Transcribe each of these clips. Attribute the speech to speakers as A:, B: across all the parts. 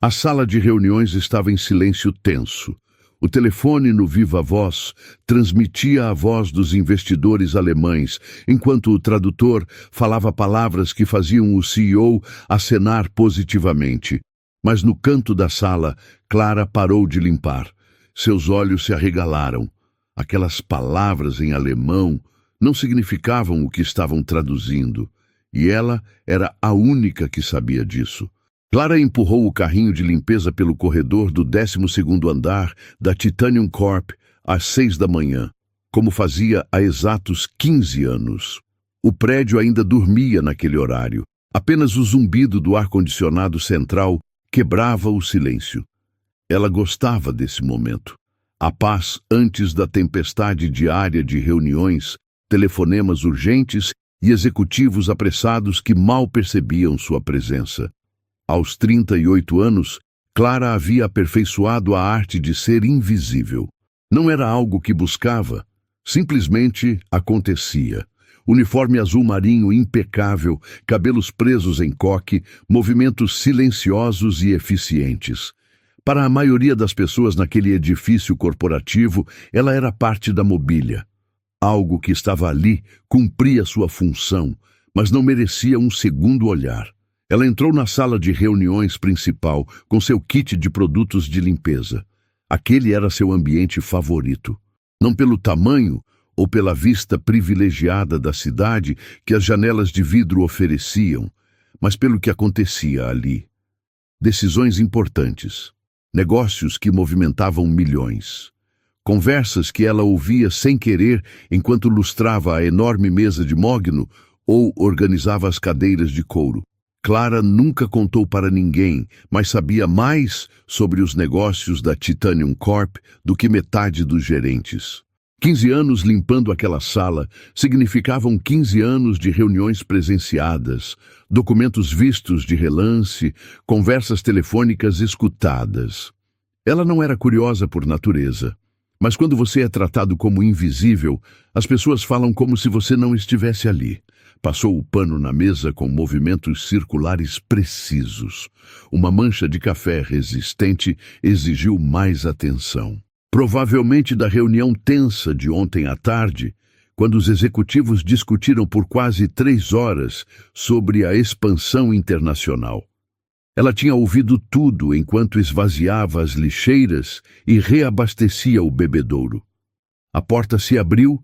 A: A sala de reuniões estava em silêncio tenso. O telefone no viva-voz transmitia a voz dos investidores alemães, enquanto o tradutor falava palavras que faziam o CEO acenar positivamente. Mas no canto da sala, Clara parou de limpar. Seus olhos se arregalaram. Aquelas palavras em alemão não significavam o que estavam traduzindo, e ela era a única que sabia disso. Clara empurrou o carrinho de limpeza pelo corredor do 12º andar da Titanium Corp às 6 da manhã, como fazia há exatos 15 anos. O prédio ainda dormia naquele horário. Apenas o zumbido do ar-condicionado central quebrava o silêncio. Ela gostava desse momento. A paz antes da tempestade diária de reuniões, telefonemas urgentes e executivos apressados que mal percebiam sua presença. Aos 38 anos, Clara havia aperfeiçoado a arte de ser invisível. Não era algo que buscava, simplesmente acontecia. Uniforme azul marinho impecável, cabelos presos em coque, movimentos silenciosos e eficientes. Para a maioria das pessoas naquele edifício corporativo, ela era parte da mobília. Algo que estava ali cumpria sua função, mas não merecia um segundo olhar. Ela entrou na sala de reuniões principal com seu kit de produtos de limpeza. Aquele era seu ambiente favorito. Não pelo tamanho ou pela vista privilegiada da cidade que as janelas de vidro ofereciam, mas pelo que acontecia ali. Decisões importantes, negócios que movimentavam milhões, conversas que ela ouvia sem querer enquanto lustrava a enorme mesa de mogno ou organizava as cadeiras de couro. Clara nunca contou para ninguém, mas sabia mais sobre os negócios da Titanium Corp do que metade dos gerentes. 15 anos limpando aquela sala significavam 15 anos de reuniões presenciadas, documentos vistos de relance, conversas telefônicas escutadas. Ela não era curiosa por natureza, mas quando você é tratado como invisível, as pessoas falam como se você não estivesse ali. Passou o pano na mesa com movimentos circulares precisos. Uma mancha de café resistente exigiu mais atenção. Provavelmente da reunião tensa de ontem à tarde, quando os executivos discutiram por quase 3 horas sobre a expansão internacional. Ela tinha ouvido tudo enquanto esvaziava as lixeiras e reabastecia o bebedouro. A porta se abriu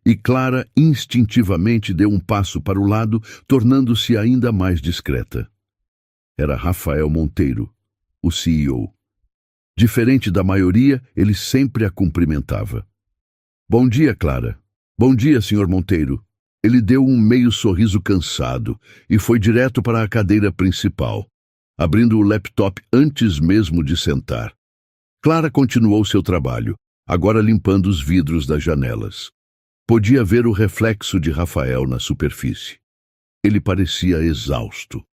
A: e Clara instintivamente deu um passo para o lado, tornando-se ainda mais discreta. Era Rafael Monteiro, o CEO. Diferente da maioria, ele sempre a cumprimentava. Bom dia, Clara. Bom dia, Sr. Monteiro. Ele deu um meio sorriso cansado e foi direto para a cadeira principal, abrindo o laptop antes mesmo de sentar. Clara continuou seu trabalho, agora limpando os vidros das janelas. Podia ver o reflexo de Rafael na superfície. Ele parecia exausto.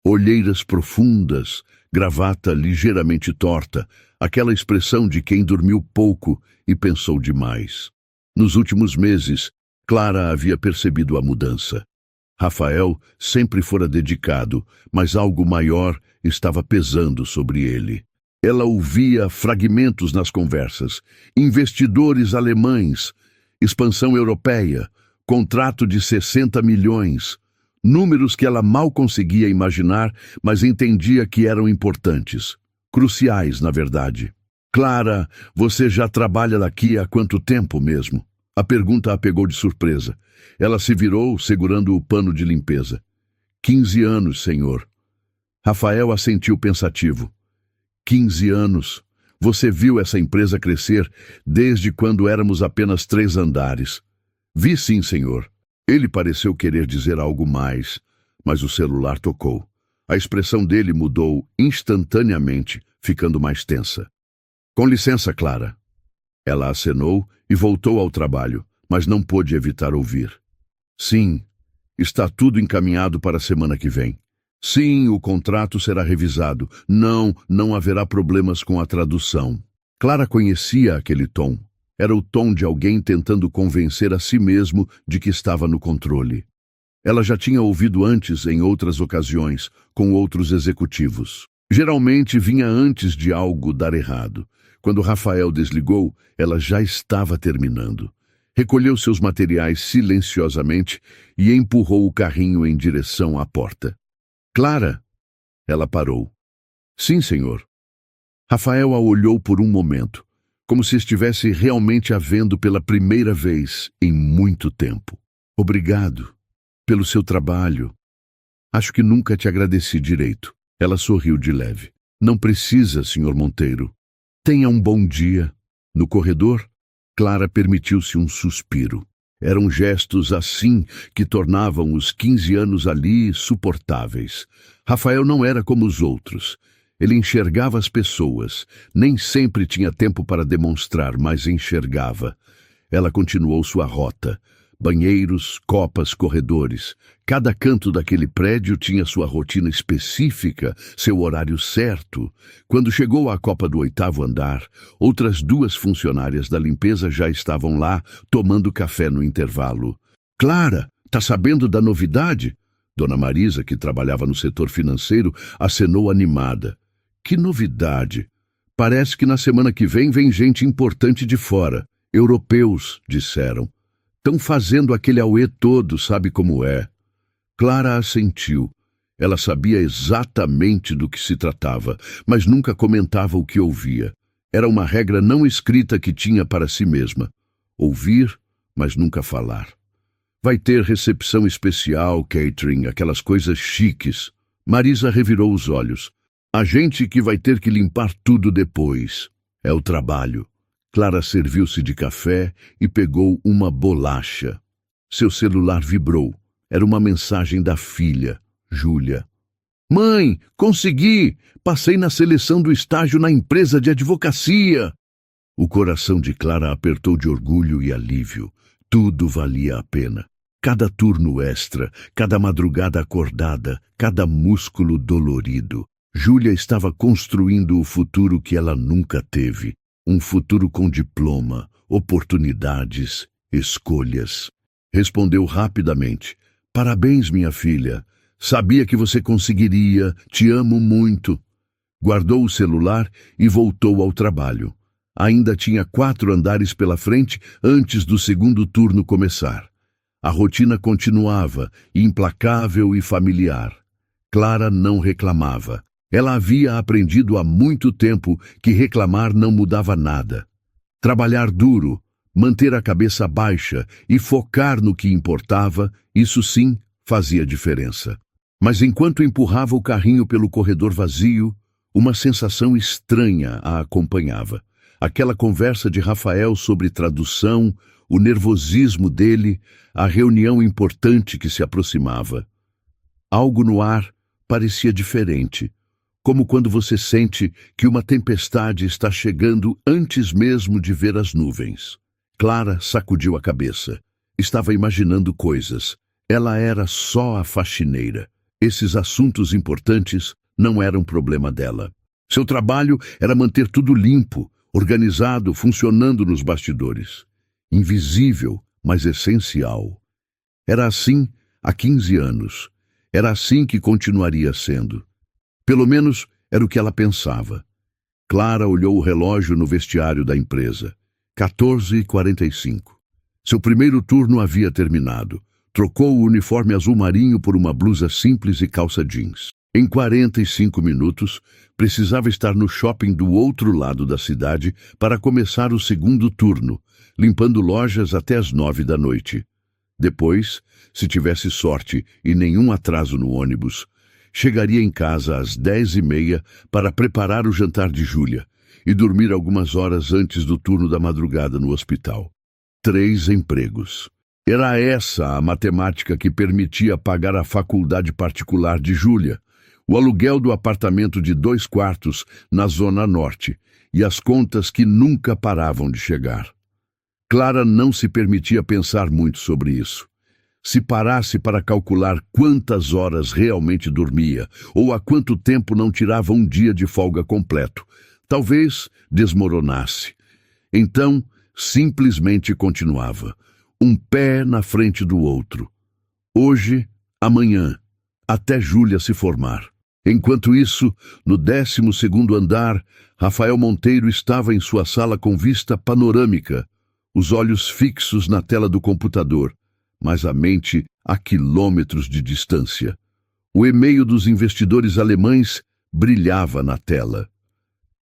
A: Olheiras profundas, gravata ligeiramente torta, aquela expressão de quem dormiu pouco e pensou demais. Nos últimos meses, Clara havia percebido a mudança. Rafael sempre fora dedicado, mas algo maior estava pesando sobre ele. Ela ouvia fragmentos nas conversas, investidores alemães, expansão europeia, contrato de 60 milhões, números que ela mal conseguia imaginar, mas entendia que eram importantes, cruciais, na verdade. Clara, você já trabalha daqui há quanto tempo mesmo? A pergunta a pegou de surpresa. Ela se virou, segurando o pano de limpeza. 15 anos, senhor. Rafael assentiu pensativo. 15 anos. Você viu essa empresa crescer desde quando éramos apenas 3 andares. Vi sim, senhor. Ele pareceu querer dizer algo mais, mas o celular tocou. A expressão dele mudou instantaneamente, ficando mais tensa. Com licença, Clara. Ela acenou e voltou ao trabalho, mas não pôde evitar ouvir. Sim, está tudo encaminhado para a semana que vem. Sim, o contrato será revisado. Não haverá problemas com a tradução. Clara conhecia aquele tom. Era o tom de alguém tentando convencer a si mesmo de que estava no controle. Ela já tinha ouvido antes em outras ocasiões, com outros executivos. Geralmente vinha antes de algo dar errado. Quando Rafael desligou, ela já estava terminando. Recolheu seus materiais silenciosamente e empurrou o carrinho em direção à porta. Clara! Ela parou. Sim, senhor. Rafael a olhou por um momento, como se estivesse realmente a vendo pela primeira vez em muito tempo. Obrigado pelo seu trabalho. Acho que nunca te agradeci direito. Ela sorriu de leve. Não precisa, senhor Monteiro. Tenha um bom dia. No corredor, Clara permitiu-se um suspiro. Eram gestos assim que tornavam os 15 anos ali suportáveis. Rafael não era como os outros. Ele enxergava as pessoas. Nem sempre tinha tempo para demonstrar, mas enxergava. Ela continuou sua rota. Banheiros, copas, corredores. Cada canto daquele prédio tinha sua rotina específica, seu horário certo. Quando chegou à copa do 8º andar, outras 2 funcionárias da limpeza já estavam lá, tomando café no intervalo. Clara, tá sabendo da novidade? Dona Marisa, que trabalhava no setor financeiro, acenou animada. Que novidade? Parece que na semana que vem gente importante de fora. Europeus, disseram. Estão fazendo aquele auê todo, sabe como é. Clara assentiu. Ela sabia exatamente do que se tratava, mas nunca comentava o que ouvia. Era uma regra não escrita que tinha para si mesma. Ouvir, mas nunca falar. Vai ter recepção especial, catering, aquelas coisas chiques. Marisa revirou os olhos. A gente que vai ter que limpar tudo depois. É o trabalho. Clara serviu-se de café e pegou uma bolacha. Seu celular vibrou. Era uma mensagem da filha, Júlia. Mãe, consegui! Passei na seleção do estágio na empresa de advocacia! O coração de Clara apertou de orgulho e alívio. Tudo valia a pena. Cada turno extra, cada madrugada acordada, cada músculo dolorido. Júlia estava construindo o futuro que ela nunca teve. Um futuro com diploma, oportunidades, escolhas. Respondeu rapidamente. Parabéns, minha filha. Sabia que você conseguiria. Te amo muito. Guardou o celular e voltou ao trabalho. Ainda tinha 4 andares pela frente antes do segundo turno começar. A rotina continuava, implacável e familiar. Clara não reclamava. Ela havia aprendido há muito tempo que reclamar não mudava nada. Trabalhar duro, manter a cabeça baixa e focar no que importava, isso sim fazia diferença. Mas enquanto empurrava o carrinho pelo corredor vazio, uma sensação estranha a acompanhava. Aquela conversa de Rafael sobre tradução, o nervosismo dele, a reunião importante que se aproximava. Algo no ar parecia diferente. Como quando você sente que uma tempestade está chegando antes mesmo de ver as nuvens. Clara sacudiu a cabeça. Estava imaginando coisas. Ela era só a faxineira. Esses assuntos importantes não eram problema dela. Seu trabalho era manter tudo limpo, organizado, funcionando nos bastidores. Invisível, mas essencial. Era assim há 15 anos. Era assim que continuaria sendo. Pelo menos era o que ela pensava. Clara olhou o relógio no vestiário da empresa. 14h45. Seu primeiro turno havia terminado. Trocou o uniforme azul marinho por uma blusa simples e calça jeans. Em 45 minutos, precisava estar no shopping do outro lado da cidade para começar o segundo turno, limpando lojas até as 9 da noite. Depois, se tivesse sorte e nenhum atraso no ônibus, chegaria em casa às 10h30 para preparar o jantar de Júlia e dormir algumas horas antes do turno da madrugada no hospital. 3 empregos. Era essa a matemática que permitia pagar a faculdade particular de Júlia, o aluguel do apartamento de 2 quartos na Zona Norte e as contas que nunca paravam de chegar. Clara não se permitia pensar muito sobre isso. Se parasse para calcular quantas horas realmente dormia ou há quanto tempo não tirava um dia de folga completo, talvez desmoronasse. Então, simplesmente continuava, um pé na frente do outro. Hoje, amanhã, até Júlia se formar. Enquanto isso, no 12º andar, Rafael Monteiro estava em sua sala com vista panorâmica, os olhos fixos na tela do computador, mas a mente a quilômetros de distância. O e-mail dos investidores alemães brilhava na tela.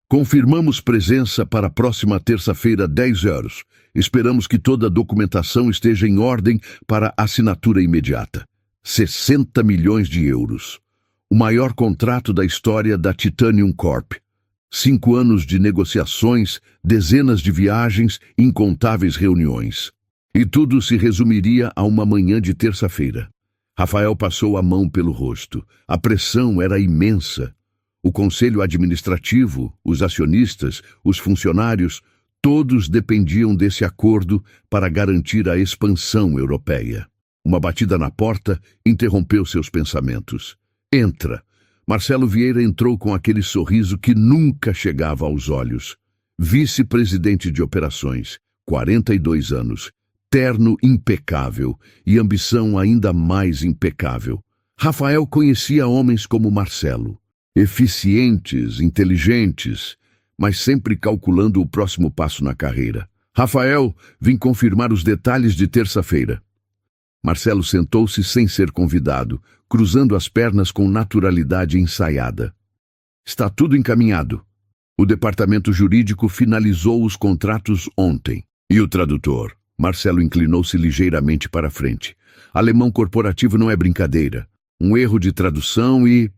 A: Confirmamos presença para a próxima terça-feira, 10 horas. Esperamos que toda a documentação esteja em ordem para assinatura imediata. 60 milhões de euros. O maior contrato da história da Titanium Corp. 5 anos de negociações, dezenas de viagens, incontáveis reuniões. E tudo se resumiria a uma manhã de terça-feira. Rafael passou a mão pelo rosto. A pressão era imensa. O conselho administrativo, os acionistas, os funcionários, todos dependiam desse acordo para garantir a expansão europeia. Uma batida na porta interrompeu seus pensamentos. Entra. Marcelo Vieira entrou com aquele sorriso que nunca chegava aos olhos. Vice-presidente de operações, 42 anos, terno impecável e ambição ainda mais impecável. Rafael conhecia homens como Marcelo, eficientes, inteligentes, mas sempre calculando o próximo passo na carreira. Rafael, vim confirmar os detalhes de terça-feira. Marcelo sentou-se sem ser convidado, cruzando as pernas com naturalidade ensaiada. Está tudo encaminhado. O departamento jurídico finalizou os contratos ontem. E o tradutor? Marcelo inclinou-se ligeiramente para frente. Alemão corporativo não é brincadeira. Um erro de tradução e...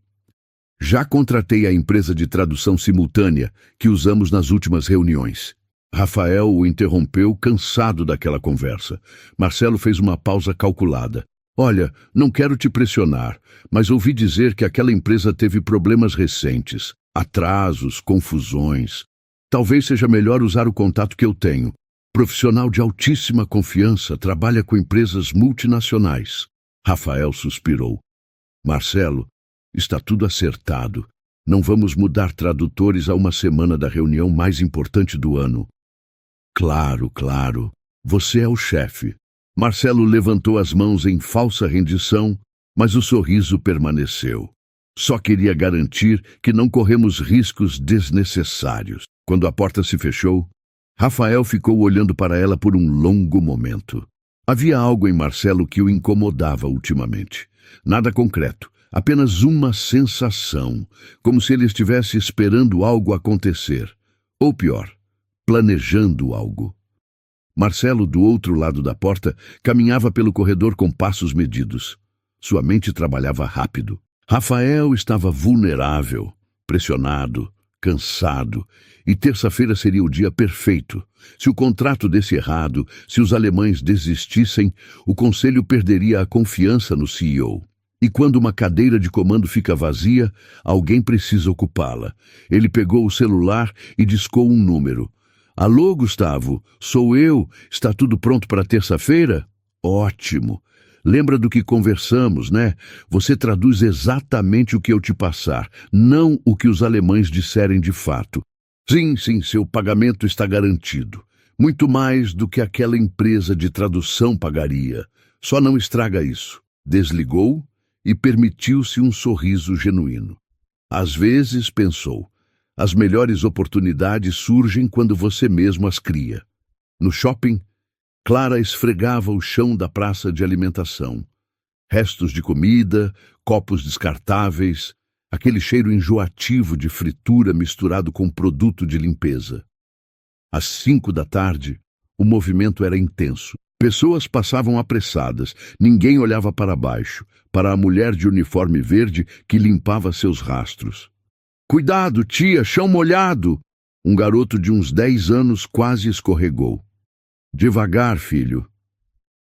A: Já contratei a empresa de tradução simultânea que usamos nas últimas reuniões. Rafael o interrompeu, cansado daquela conversa. Marcelo fez uma pausa calculada. Olha, não quero te pressionar, mas ouvi dizer que aquela empresa teve problemas recentes. Atrasos, confusões. Talvez seja melhor usar o contato que eu tenho. Profissional de altíssima confiança, trabalha com empresas multinacionais. Rafael suspirou. Marcelo, está tudo acertado. Não vamos mudar tradutores a uma semana da reunião mais importante do ano. Claro, claro. Você é o chefe. Marcelo levantou as mãos em falsa rendição, mas o sorriso permaneceu. Só queria garantir que não corremos riscos desnecessários. Quando a porta se fechou, Rafael ficou olhando para ela por um longo momento. Havia algo em Marcelo que o incomodava ultimamente. Nada concreto, apenas uma sensação, como se ele estivesse esperando algo acontecer. Ou pior, planejando algo. Marcelo, do outro lado da porta, caminhava pelo corredor com passos medidos. Sua mente trabalhava rápido. Rafael estava vulnerável, pressionado, cansado, e terça-feira seria o dia perfeito. Se o contrato desse errado, se os alemães desistissem, o conselho perderia a confiança no CEO. E quando uma cadeira de comando fica vazia, alguém precisa ocupá-la. Ele pegou o celular e discou um número. Alô, Gustavo, sou eu. Está tudo pronto para terça-feira? Ótimo. Lembra do que conversamos, né? Você traduz exatamente o que eu te passar, não o que os alemães disserem de fato. Sim, seu pagamento está garantido. Muito mais do que aquela empresa de tradução pagaria. Só não estraga isso. Desligou e permitiu-se um sorriso genuíno. Às vezes, pensou, as melhores oportunidades surgem quando você mesmo as cria. No shopping, Clara esfregava o chão da praça de alimentação. Restos de comida, copos descartáveis, aquele cheiro enjoativo de fritura misturado com produto de limpeza. Às 5 da tarde, o movimento era intenso. Pessoas passavam apressadas, ninguém olhava para baixo, para a mulher de uniforme verde que limpava seus rastros. Cuidado, tia, chão molhado! Um garoto de uns 10 anos quase escorregou. Devagar, filho.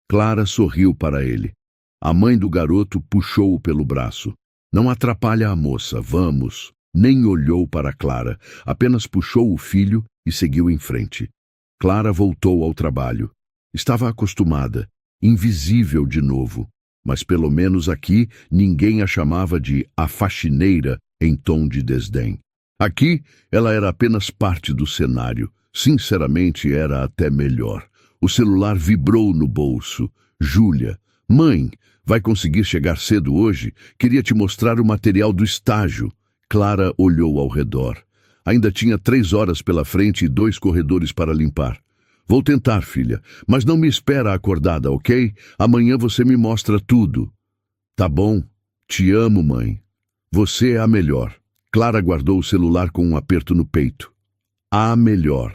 A: Clara sorriu para ele. A mãe do garoto puxou-o pelo braço. Não atrapalha a moça, vamos. Nem olhou para Clara, apenas puxou o filho e seguiu em frente. Clara voltou ao trabalho. Estava acostumada, invisível de novo, mas pelo menos aqui ninguém a chamava de a faxineira em tom de desdém. Aqui ela era apenas parte do cenário. Sinceramente, era até melhor. O celular vibrou no bolso. Júlia. Mãe, Vai conseguir chegar cedo hoje? Queria te mostrar o material do estágio. Clara olhou ao redor. Ainda tinha 3 horas pela frente e 2 corredores para limpar. Vou tentar, filha, mas não me espera acordada, ok? Amanhã você me mostra tudo. Tá bom. Te amo, mãe. Você é a melhor. Clara guardou o celular com um aperto no peito. A melhor.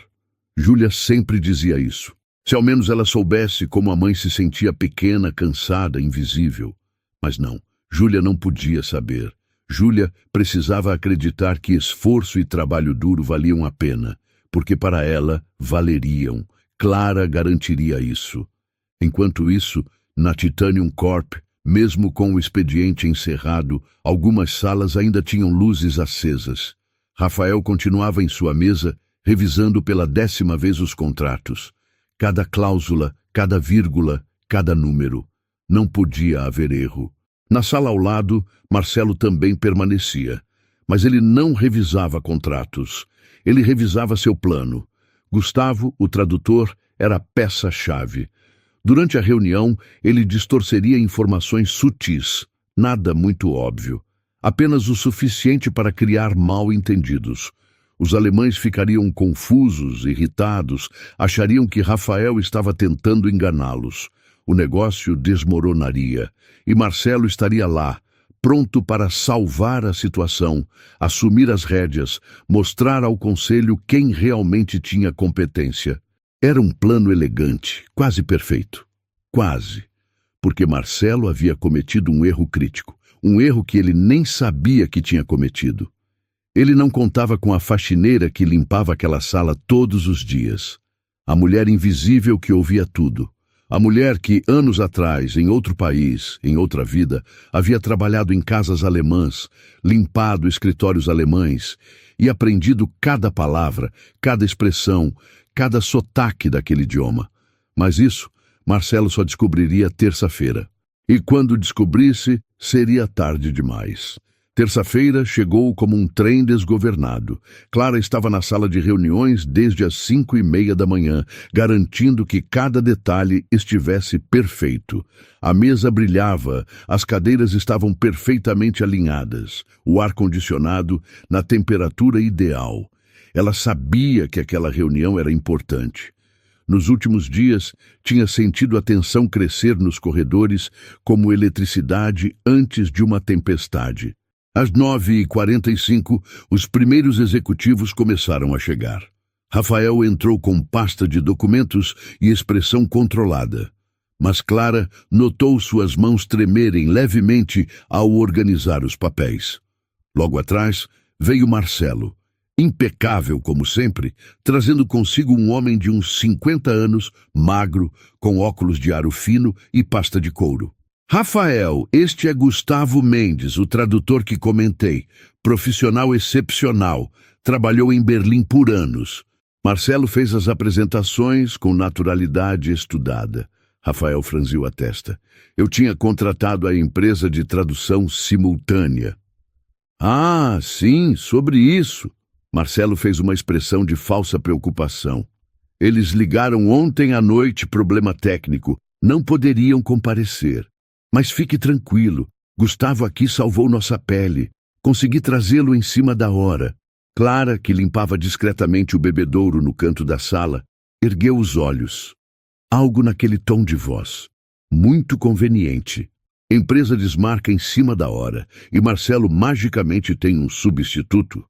A: Júlia sempre dizia isso. Se ao menos ela soubesse como a mãe se sentia pequena, cansada, invisível. Mas não, Júlia não podia saber. Júlia precisava acreditar que esforço e trabalho duro valiam a pena, porque para ela valeriam. Clara garantiria isso. Enquanto isso, na Titanium Corp, mesmo com o expediente encerrado, algumas salas ainda tinham luzes acesas. Rafael continuava em sua mesa, revisando pela 10ª vez os contratos. Cada cláusula, cada vírgula, cada número. Não podia haver erro. Na sala ao lado, Marcelo também permanecia. Mas ele não revisava contratos. Ele revisava seu plano. Gustavo, o tradutor, era a peça-chave. Durante a reunião, ele distorceria informações sutis, nada muito óbvio. Apenas o suficiente para criar mal-entendidos. Os alemães ficariam confusos, irritados, achariam que Rafael estava tentando enganá-los. O negócio desmoronaria, e Marcelo estaria lá, pronto para salvar a situação, assumir as rédeas, mostrar ao conselho quem realmente tinha competência. Era um plano elegante, quase perfeito. Quase. Porque Marcelo havia cometido um erro crítico, um erro que ele nem sabia que tinha cometido. Ele não contava com a faxineira que limpava aquela sala todos os dias. A mulher invisível que ouvia tudo. A mulher que, anos atrás, em outro país, em outra vida, havia trabalhado em casas alemãs, limpado escritórios alemães e aprendido cada palavra, cada expressão, cada sotaque daquele idioma. Mas isso, Marcelo só descobriria terça-feira. E quando descobrisse, seria tarde demais. Terça-feira chegou como um trem desgovernado. Clara estava na sala de reuniões desde as 5:30 da manhã, garantindo que cada detalhe estivesse perfeito. A mesa brilhava, as cadeiras estavam perfeitamente alinhadas, o ar-condicionado na temperatura ideal. Ela sabia que aquela reunião era importante. Nos últimos dias, tinha sentido a tensão crescer nos corredores como eletricidade antes de uma tempestade. Às 9h45, os primeiros executivos começaram a chegar. Rafael entrou com pasta de documentos e expressão controlada. Mas Clara notou suas mãos tremerem levemente ao organizar os papéis. Logo atrás, veio Marcelo, impecável como sempre, trazendo consigo um homem de uns 50 anos, magro, com óculos de aro fino e pasta de couro. Rafael, este é Gustavo Mendes, o tradutor que comentei. Profissional excepcional. Trabalhou em Berlim por anos. Marcelo fez as apresentações com naturalidade estudada. Rafael franziu a testa. Eu tinha contratado a empresa de tradução simultânea. Ah, sim, sobre isso. Marcelo fez uma expressão de falsa preocupação. Eles ligaram ontem à noite, problema técnico. Não poderiam comparecer. Mas fique tranquilo, Gustavo aqui salvou nossa pele. Consegui trazê-lo em cima da hora. Clara, que limpava discretamente o bebedouro no canto da sala, ergueu os olhos. Algo naquele tom de voz. Muito conveniente. Empresa desmarca em cima da hora, e Marcelo magicamente tem um substituto.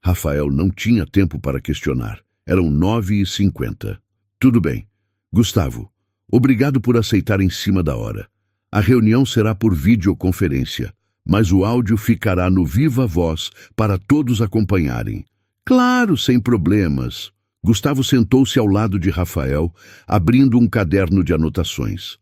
A: Rafael não tinha tempo para questionar. Eram 9h50. Tudo bem. Gustavo, obrigado por aceitar em cima da hora. A reunião será por videoconferência, mas o áudio ficará no Viva Voz para todos acompanharem. Claro, sem problemas. Gustavo sentou-se ao lado de Rafael, abrindo um caderno de anotações.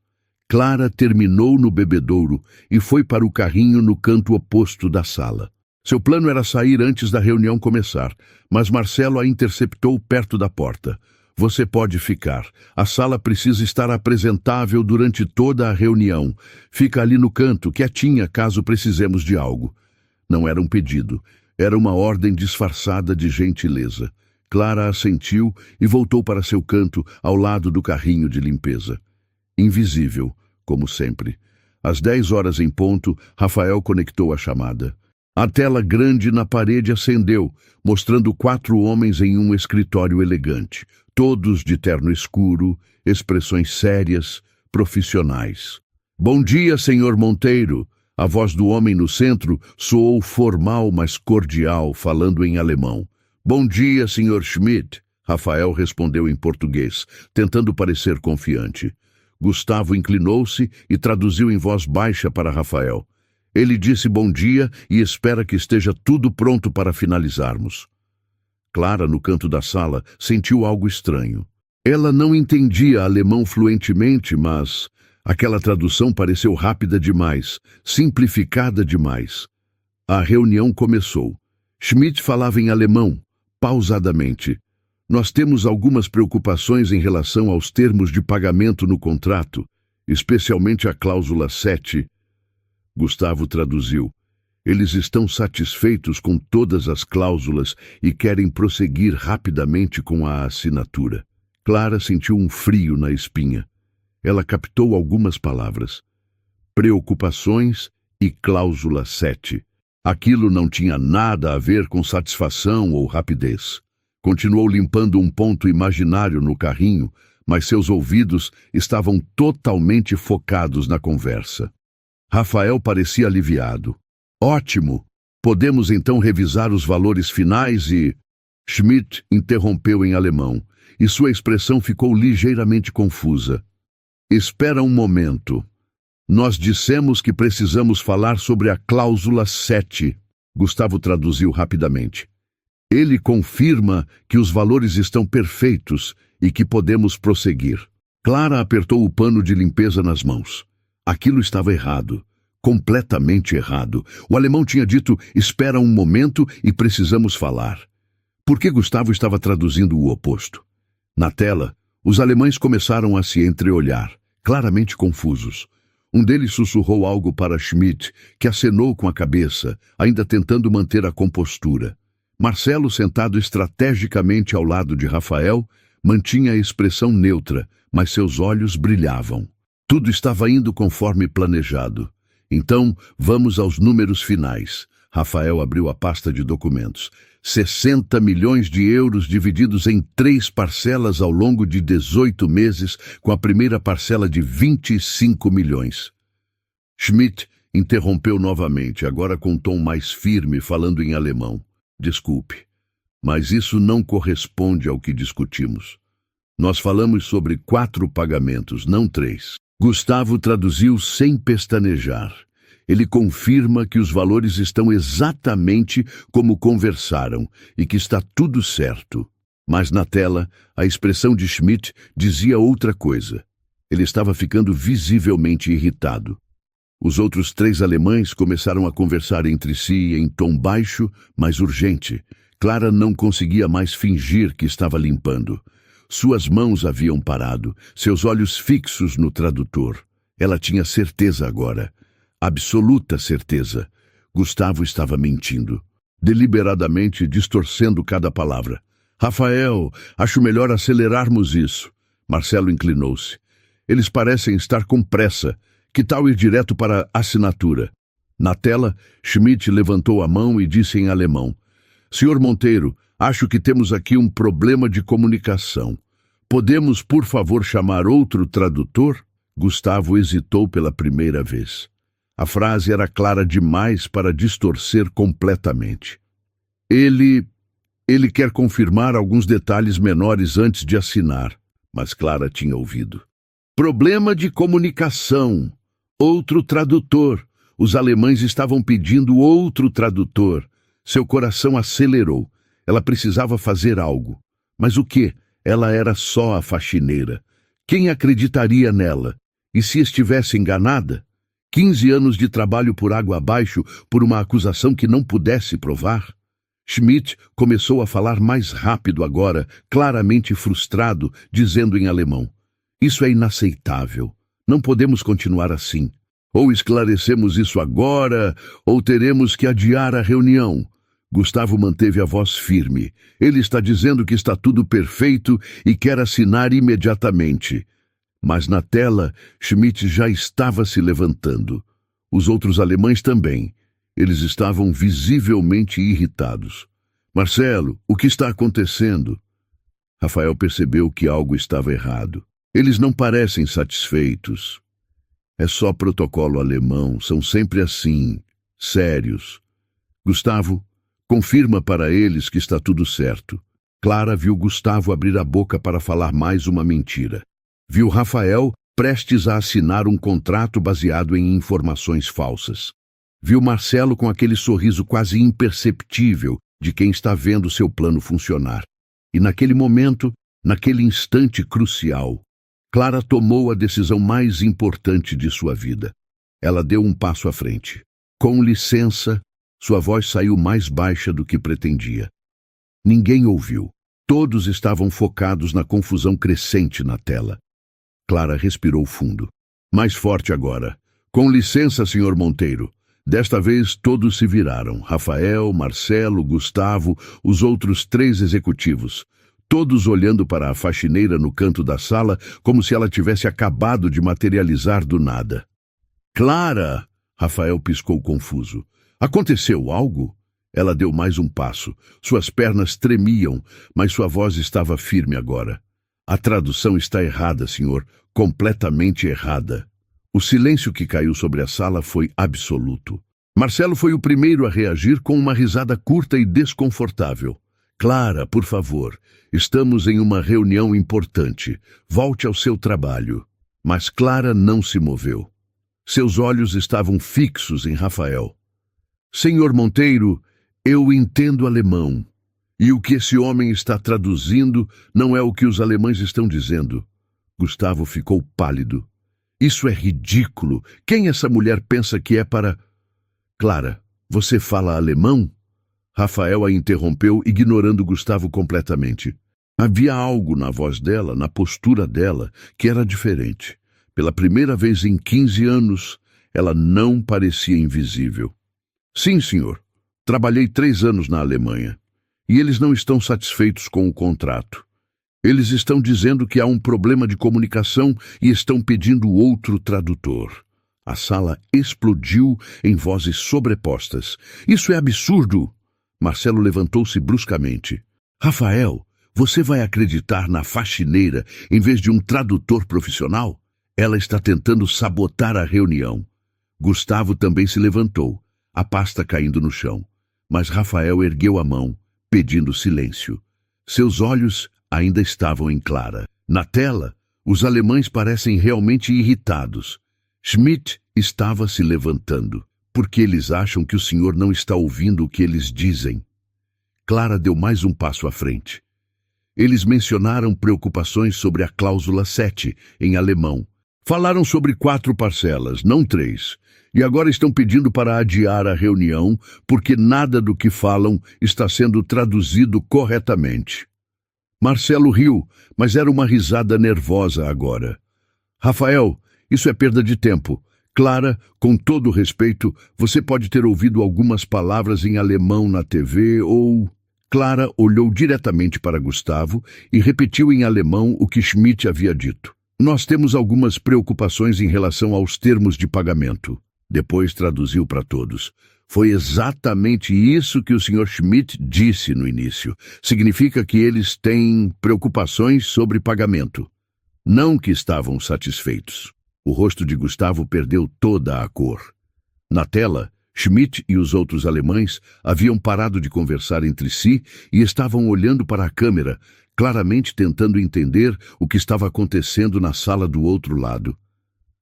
A: Clara terminou no bebedouro e foi para o carrinho no canto oposto da sala. Seu plano era sair antes da reunião começar, mas Marcelo a interceptou perto da porta. Você pode ficar. A sala precisa estar apresentável durante toda a reunião. Fica ali no canto, quietinha, caso precisemos de algo. Não era um pedido. Era uma ordem disfarçada de gentileza. Clara assentiu e voltou para seu canto, ao lado do carrinho de limpeza. Invisível, como sempre. Às 10 horas em ponto, Rafael conectou a chamada. A tela grande na parede acendeu, mostrando 4 homens em um escritório elegante, todos de terno escuro, expressões sérias, profissionais. Bom dia, senhor Monteiro. A voz do homem no centro soou formal, mas cordial, falando em alemão. Bom dia, senhor Schmidt. Rafael respondeu em português, tentando parecer confiante. Gustavo inclinou-se e traduziu em voz baixa para Rafael. Ele disse bom dia e espera que esteja tudo pronto para finalizarmos. Clara, no canto da sala, sentiu algo estranho. Ela não entendia alemão fluentemente, mas aquela tradução pareceu rápida demais, simplificada demais. A reunião começou. Schmidt falava em alemão, pausadamente. Nós temos algumas preocupações em relação aos termos de pagamento no contrato, especialmente a cláusula 7. Gustavo traduziu. Eles estão satisfeitos com todas as cláusulas e querem prosseguir rapidamente com a assinatura. Clara sentiu um frio na espinha. Ela captou algumas palavras. Preocupações e cláusula 7. Aquilo não tinha nada a ver com satisfação ou rapidez. Continuou limpando um ponto imaginário no carrinho, mas seus ouvidos estavam totalmente focados na conversa. Rafael parecia aliviado. Ótimo! Podemos então revisar os valores finais e... Schmidt interrompeu em alemão, e sua expressão ficou ligeiramente confusa. Espera um momento. Nós dissemos que precisamos falar sobre a cláusula 7. Gustavo traduziu rapidamente. Ele confirma que os valores estão perfeitos e que podemos prosseguir. Clara apertou o pano de limpeza nas mãos. Aquilo estava errado. Completamente errado. O alemão tinha dito, espera um momento e precisamos falar. Por que Gustavo estava traduzindo o oposto? Na tela, os alemães começaram a se entreolhar, claramente confusos. Um deles sussurrou algo para Schmidt, que acenou com a cabeça, ainda tentando manter a compostura. Marcelo, sentado estrategicamente ao lado de Rafael, mantinha a expressão neutra, mas seus olhos brilhavam. Tudo estava indo conforme planejado. Então, vamos aos números finais. Rafael abriu a pasta de documentos. 60 milhões de euros divididos em 3 parcelas ao longo de 18 meses, com a primeira parcela de 25 milhões. Schmidt interrompeu novamente, agora com um tom mais firme, falando em alemão. Desculpe, mas isso não corresponde ao que discutimos. Nós falamos sobre 4 pagamentos, não 3. Gustavo traduziu sem pestanejar. Ele confirma que os valores estão exatamente como conversaram e que está tudo certo. Mas na tela, a expressão de Schmidt dizia outra coisa. Ele estava ficando visivelmente irritado. Os outros 3 alemães começaram a conversar entre si em tom baixo, mas urgente. Clara não conseguia mais fingir que estava limpando. Suas mãos haviam parado, seus olhos fixos no tradutor. Ela tinha certeza agora. Absoluta certeza. Gustavo estava mentindo, deliberadamente distorcendo cada palavra. Rafael, acho melhor acelerarmos isso. Marcelo inclinou-se. Eles parecem estar com pressa. Que tal ir direto para a assinatura? Na tela, Schmidt levantou a mão e disse em alemão. Senhor Monteiro, acho que temos aqui um problema de comunicação. Podemos, por favor, chamar outro tradutor? Gustavo hesitou pela primeira vez. A frase era clara demais para distorcer completamente. Ele quer confirmar alguns detalhes menores antes de assinar, mas Clara tinha ouvido. Problema de comunicação. Outro tradutor. Os alemães estavam pedindo outro tradutor. Seu coração acelerou. Ela precisava fazer algo. Mas o quê? Ela era só a faxineira. Quem acreditaria nela? E se estivesse enganada? 15 anos de trabalho por água abaixo por uma acusação que não pudesse provar? Schmidt começou a falar mais rápido agora, claramente frustrado, dizendo em alemão. Isso é inaceitável. Não podemos continuar assim. Ou esclarecemos isso agora, ou teremos que adiar a reunião. Gustavo manteve a voz firme. Ele está dizendo que está tudo perfeito e quer assinar imediatamente. Mas na tela, Schmidt já estava se levantando. Os outros alemães também. Eles estavam visivelmente irritados. Marcelo, o que está acontecendo? Rafael percebeu que algo estava errado. Eles não parecem satisfeitos. É só protocolo alemão, são sempre assim, sérios. Gustavo, confirma para eles que está tudo certo. Clara viu Gustavo abrir a boca para falar mais uma mentira. Viu Rafael prestes a assinar um contrato baseado em informações falsas. Viu Marcelo com aquele sorriso quase imperceptível de quem está vendo seu plano funcionar. E naquele momento, naquele instante crucial, Clara tomou a decisão mais importante de sua vida. Ela deu um passo à frente. Com licença, sua voz saiu mais baixa do que pretendia. Ninguém ouviu. Todos estavam focados na confusão crescente na tela. Clara respirou fundo. Mais forte agora. Com licença, senhor Monteiro. Desta vez todos se viraram. Rafael, Marcelo, Gustavo, os outros 3 executivos. Todos olhando para a faxineira no canto da sala como se ela tivesse acabado de materializar do nada. Clara! Rafael piscou confuso. Aconteceu algo? Ela deu mais um passo. Suas pernas tremiam, mas sua voz estava firme agora. A tradução está errada, senhor. Completamente errada. O silêncio que caiu sobre a sala foi absoluto. Marcelo foi o primeiro a reagir com uma risada curta e desconfortável. Clara, por favor, estamos em uma reunião importante. Volte ao seu trabalho. Mas Clara não se moveu. Seus olhos estavam fixos em Rafael. Senhor Monteiro, eu entendo alemão. E o que esse homem está traduzindo não é o que os alemães estão dizendo. Gustavo ficou pálido. Isso é ridículo. Quem essa mulher pensa que é para... Clara, você fala alemão? Rafael a interrompeu, ignorando Gustavo completamente. Havia algo na voz dela, na postura dela, que era diferente. Pela primeira vez em 15 anos, ela não parecia invisível. Sim, senhor. Trabalhei 3 anos na Alemanha. E eles não estão satisfeitos com o contrato. Eles estão dizendo que há um problema de comunicação e estão pedindo outro tradutor. A sala explodiu em vozes sobrepostas. Isso é absurdo! Marcelo levantou-se bruscamente. Rafael, você vai acreditar na faxineira em vez de um tradutor profissional? Ela está tentando sabotar a reunião. Gustavo também se levantou, a pasta caindo no chão. Mas Rafael ergueu a mão, pedindo silêncio. Seus olhos ainda estavam em Clara. Na tela, os alemães parecem realmente irritados. Schmidt estava se levantando. Porque eles acham que o senhor não está ouvindo o que eles dizem. Clara deu mais um passo à frente. Eles mencionaram preocupações sobre a cláusula 7, em alemão. Falaram sobre 4 parcelas, não 3. E agora estão pedindo para adiar a reunião, porque nada do que falam está sendo traduzido corretamente. Marcelo riu, mas era uma risada nervosa agora. Rafael, isso é perda de tempo. Clara, com todo respeito, você pode ter ouvido algumas palavras em alemão na TV ou... Clara olhou diretamente para Gustavo e repetiu em alemão o que Schmidt havia dito. Nós temos algumas preocupações em relação aos termos de pagamento. Depois traduziu para todos. Foi exatamente isso que o Sr. Schmidt disse no início. Significa que eles têm preocupações sobre pagamento. Não que estavam satisfeitos. O rosto de Gustavo perdeu toda a cor. Na tela, Schmidt e os outros alemães haviam parado de conversar entre si e estavam olhando para a câmera, claramente tentando entender o que estava acontecendo na sala do outro lado.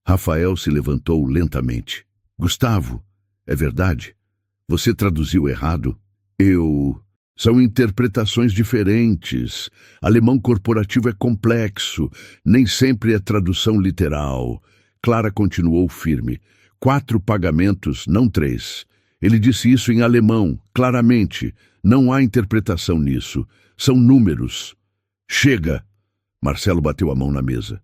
A: Rafael se levantou lentamente. Gustavo, é verdade? Você traduziu errado? São interpretações diferentes. Alemão corporativo é complexo. Nem sempre é tradução literal. Clara continuou firme. 4 pagamentos, não 3. Ele disse isso em alemão, claramente. Não há interpretação nisso. São números. Chega! Marcelo bateu a mão na mesa.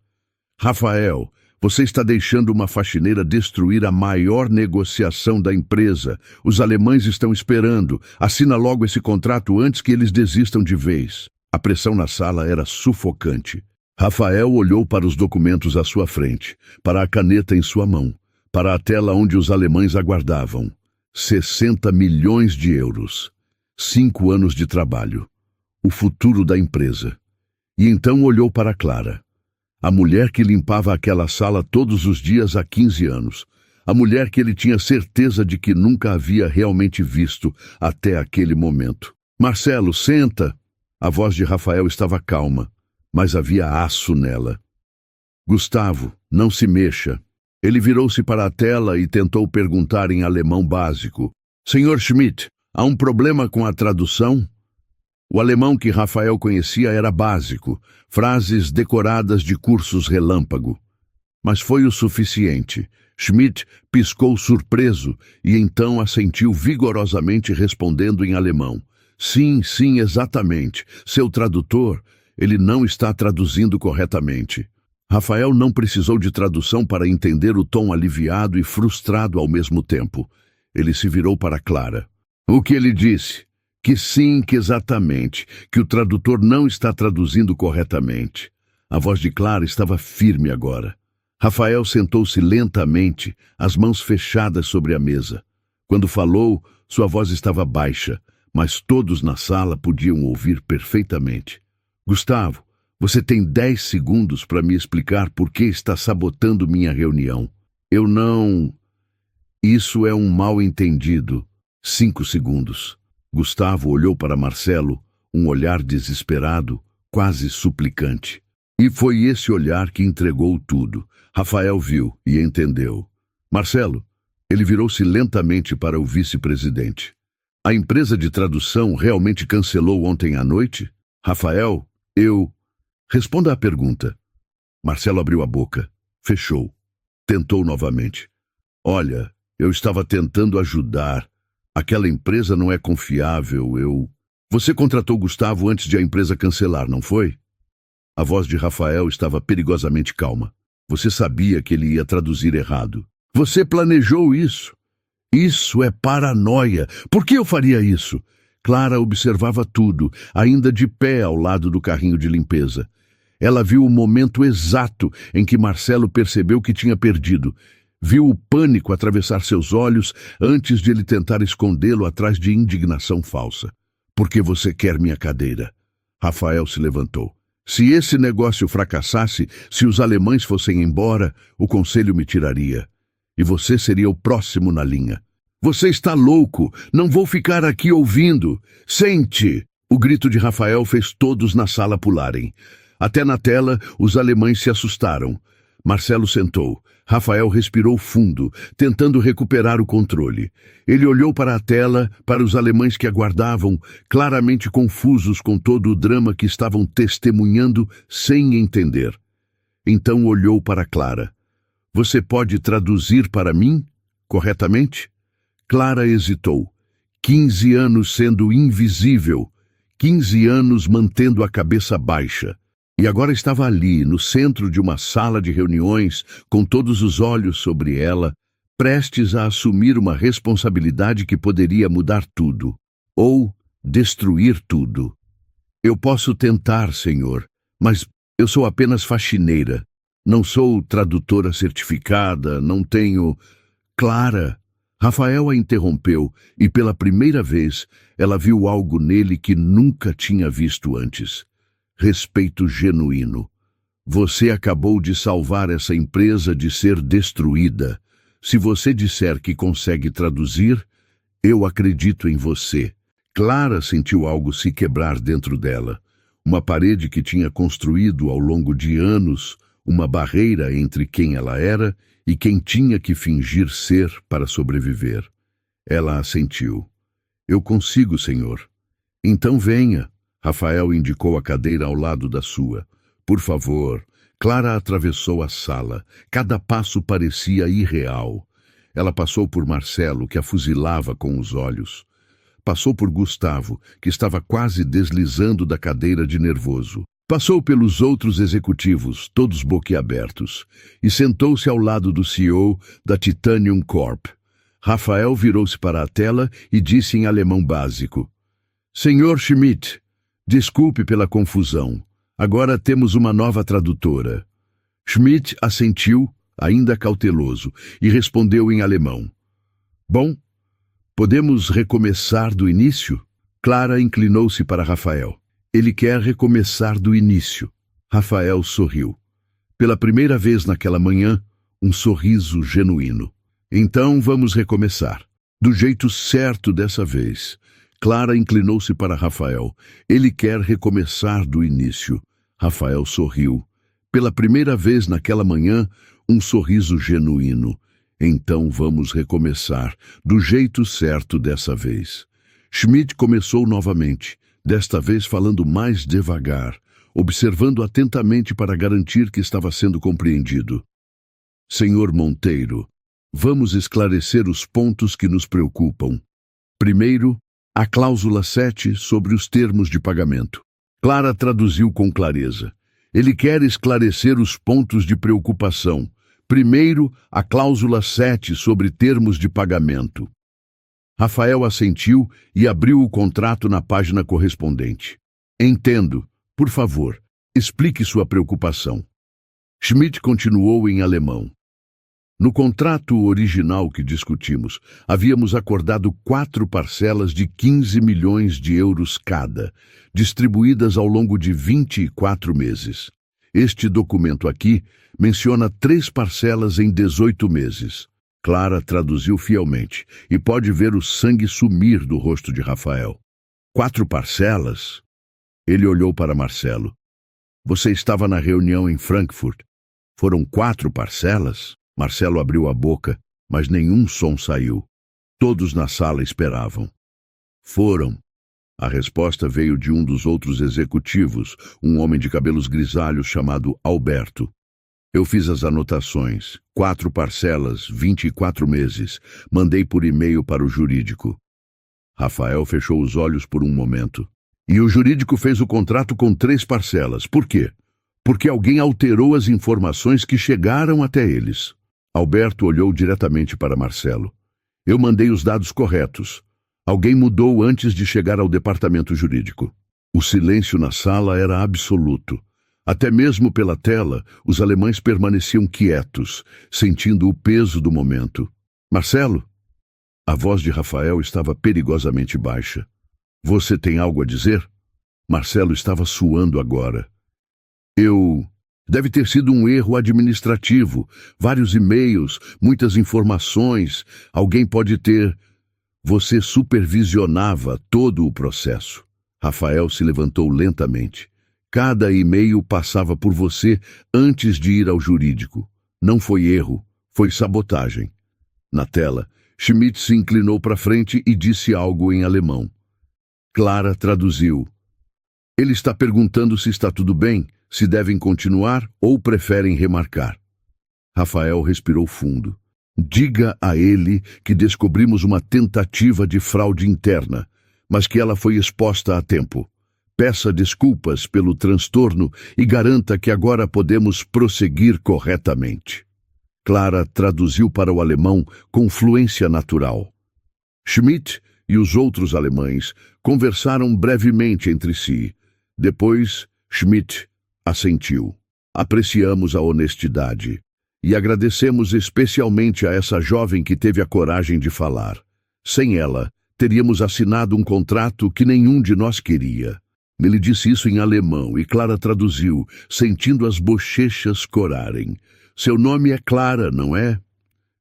A: Rafael, você está deixando uma faxineira destruir a maior negociação da empresa. Os alemães estão esperando. Assina logo esse contrato antes que eles desistam de vez. A pressão na sala era sufocante. Rafael olhou para os documentos à sua frente, para a caneta em sua mão, para a tela onde os alemães aguardavam. 60 milhões de euros. 5 anos de trabalho. O futuro da empresa. E então olhou para Clara. A mulher que limpava aquela sala todos os dias há 15 anos. A mulher que ele tinha certeza de que nunca havia realmente visto até aquele momento. Marcelo, senta! A voz de Rafael estava calma, mas havia aço nela. Gustavo, não se mexa. Ele virou-se para a tela e tentou perguntar em alemão básico. Senhor Schmidt, há um problema com a tradução? O alemão que Rafael conhecia era básico, frases decoradas de cursos relâmpago. Mas foi o suficiente. Schmidt piscou surpreso e então assentiu vigorosamente respondendo em alemão. Sim, sim, exatamente. Seu tradutor, ele não está traduzindo corretamente. Rafael não precisou de tradução para entender o tom aliviado e frustrado ao mesmo tempo. Ele se virou para Clara. O que ele disse? Que sim, que exatamente, que o tradutor não está traduzindo corretamente. A voz de Clara estava firme agora. Rafael sentou-se lentamente, as mãos fechadas sobre a mesa. Quando falou, sua voz estava baixa, mas todos na sala podiam ouvir perfeitamente. Gustavo, você tem 10 segundos para me explicar por que está sabotando minha reunião. Eu não... Isso é um mal-entendido. 5 segundos. Gustavo olhou para Marcelo, um olhar desesperado, quase suplicante. E foi esse olhar que entregou tudo. Rafael viu e entendeu. Marcelo, ele virou-se lentamente para o vice-presidente. A empresa de tradução realmente cancelou ontem à noite? Rafael, Responda à pergunta. Marcelo abriu a boca, fechou. Tentou novamente. Olha, eu estava tentando ajudar. Aquela empresa não é confiável, Você contratou Gustavo antes de a empresa cancelar, não foi? A voz de Rafael estava perigosamente calma. Você sabia que ele ia traduzir errado. Você planejou isso. Isso é paranoia. Por que eu faria isso? Clara observava tudo, ainda de pé ao lado do carrinho de limpeza. Ela viu o momento exato em que Marcelo percebeu que tinha perdido. Viu o pânico atravessar seus olhos antes de ele tentar escondê-lo atrás de indignação falsa. Por que você quer minha cadeira? Rafael se levantou. Se esse negócio fracassasse, se os alemães fossem embora, o conselho me tiraria. E você seria o próximo na linha. Você está louco! Não vou ficar aqui ouvindo! Sente! O grito de Rafael fez todos na sala pularem. Até na tela, os alemães se assustaram. Marcelo sentou. Rafael respirou fundo, tentando recuperar o controle. Ele olhou para a tela, para os alemães que aguardavam, claramente confusos com todo o drama que estavam testemunhando sem entender. Então olhou para Clara. Você pode traduzir para mim, corretamente? Clara hesitou. 15 anos sendo invisível. 15 anos mantendo a cabeça baixa. E agora estava ali, no centro de uma sala de reuniões, com todos os olhos sobre ela, prestes a assumir uma responsabilidade que poderia mudar tudo, ou destruir tudo. Eu posso tentar, senhor, mas eu sou apenas faxineira. Não sou tradutora certificada, não tenho... Clara! Rafael a interrompeu e, pela primeira vez, ela viu algo nele que nunca tinha visto antes. Respeito genuíno. Você acabou de salvar essa empresa de ser destruída. Se você disser que consegue traduzir, eu acredito em você. Clara sentiu algo se quebrar dentro dela. Uma parede que tinha construído ao longo de anos, uma barreira entre quem ela era e quem tinha que fingir ser para sobreviver. Ela assentiu. Eu consigo, senhor. Então venha. Rafael indicou a cadeira ao lado da sua. Por favor. Clara atravessou a sala. Cada passo parecia irreal. Ela passou por Marcelo, que a fuzilava com os olhos. Passou por Gustavo, que estava quase deslizando da cadeira de nervoso. Passou pelos outros executivos, todos boquiabertos, e sentou-se ao lado do CEO da Titanium Corp. Rafael virou-se para a tela e disse em alemão básico: Senhor Schmidt, desculpe pela confusão. Agora temos uma nova tradutora. Schmidt assentiu, ainda cauteloso, e respondeu em alemão. Bom, podemos recomeçar do início? Clara inclinou-se para Rafael. Ele quer recomeçar do início. Rafael sorriu. Pela primeira vez naquela manhã, um sorriso genuíno. Então vamos recomeçar. Do jeito certo dessa vez. Clara inclinou-se para Rafael. Ele quer recomeçar do início. Rafael sorriu. Pela primeira vez naquela manhã, um sorriso genuíno. Então vamos recomeçar, do jeito certo dessa vez. Schmidt começou novamente, desta vez falando mais devagar, observando atentamente para garantir que estava sendo compreendido. Senhor Monteiro, vamos esclarecer os pontos que nos preocupam. Primeiro, a cláusula 7 sobre os termos de pagamento. Clara traduziu com clareza. Ele quer esclarecer os pontos de preocupação. Primeiro, a cláusula 7 sobre termos de pagamento. Rafael assentiu e abriu o contrato na página correspondente. Entendo. Por favor, explique sua preocupação. Schmidt continuou em alemão. No contrato original que discutimos, havíamos acordado 4 parcelas de 15 milhões de euros cada, distribuídas ao longo de 24 meses. Este documento aqui menciona 3 parcelas em 18 meses. Clara traduziu fielmente, e pode ver o sangue sumir do rosto de Rafael. 4 parcelas? Ele olhou para Marcelo. Você estava na reunião em Frankfurt. Foram 4 parcelas? Marcelo abriu a boca, mas nenhum som saiu. Todos na sala esperavam. Foram. A resposta veio de um dos outros executivos, um homem de cabelos grisalhos chamado Alberto. Eu fiz as anotações. 4 parcelas, 24 meses. Mandei por e-mail para o jurídico. Rafael fechou os olhos por um momento. E o jurídico fez o contrato com 3 parcelas. Por quê? Porque alguém alterou as informações que chegaram até eles. Alberto olhou diretamente para Marcelo. Eu mandei os dados corretos. Alguém mudou antes de chegar ao departamento jurídico. O silêncio na sala era absoluto. Até mesmo pela tela, os alemães permaneciam quietos, sentindo o peso do momento. Marcelo? A voz de Rafael estava perigosamente baixa. Você tem algo a dizer? Marcelo estava suando agora. Deve ter sido um erro administrativo. Vários e-mails, muitas informações. Alguém pode ter... Você supervisionava todo o processo. Rafael se levantou lentamente. Cada e-mail passava por você antes de ir ao jurídico. Não foi erro, foi sabotagem. Na tela, Schmidt se inclinou para frente e disse algo em alemão. Clara traduziu. Ele está perguntando se está tudo bem, se devem continuar ou preferem remarcar. Rafael respirou fundo. Diga a ele que descobrimos uma tentativa de fraude interna, mas que ela foi exposta a tempo. Peça desculpas pelo transtorno e garanta que agora podemos prosseguir corretamente. Clara traduziu para o alemão com fluência natural. Schmidt e os outros alemães conversaram brevemente entre si. Depois, Schmidt assentiu. Apreciamos a honestidade e agradecemos especialmente a essa jovem que teve a coragem de falar. Sem ela, teríamos assinado um contrato que nenhum de nós queria. Ele disse isso em alemão e Clara traduziu, sentindo as bochechas corarem. Seu nome é Clara, não é?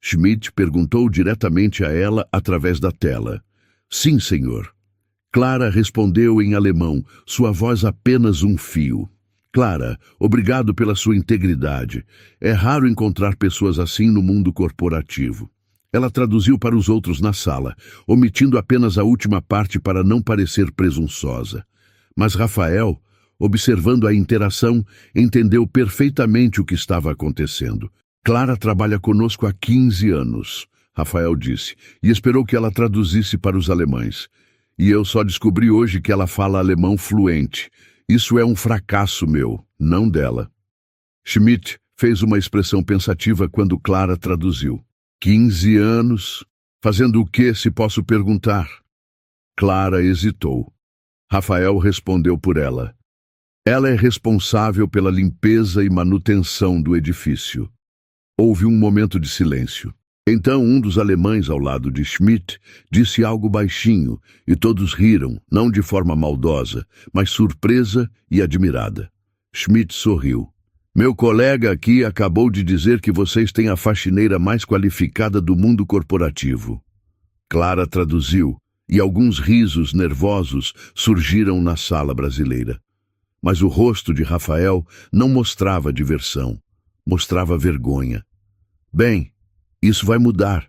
A: Schmidt perguntou diretamente a ela através da tela. Sim, senhor. Clara respondeu em alemão, sua voz apenas um fio. Clara, obrigado pela sua integridade. É raro encontrar pessoas assim no mundo corporativo. Ela traduziu para os outros na sala, omitindo apenas a última parte para não parecer presunçosa. Mas Rafael, observando a interação, entendeu perfeitamente o que estava acontecendo. Clara trabalha conosco há 15 anos, Rafael disse, e esperou que ela traduzisse para os alemães. E eu só descobri hoje que ela fala alemão fluente. Isso é um fracasso meu, não dela. Schmidt fez uma expressão pensativa quando Clara traduziu. 15 anos? Fazendo o que, se posso perguntar? Clara hesitou. Rafael respondeu por ela. Ela é responsável pela limpeza e manutenção do edifício. Houve um momento de silêncio. Então um dos alemães ao lado de Schmidt disse algo baixinho e todos riram, não de forma maldosa, mas surpresa e admirada. Schmidt sorriu. Meu colega aqui acabou de dizer que vocês têm a faxineira mais qualificada do mundo corporativo. Clara traduziu, e alguns risos nervosos surgiram na sala brasileira. Mas o rosto de Rafael não mostrava diversão, mostrava vergonha. Bem, isso vai mudar,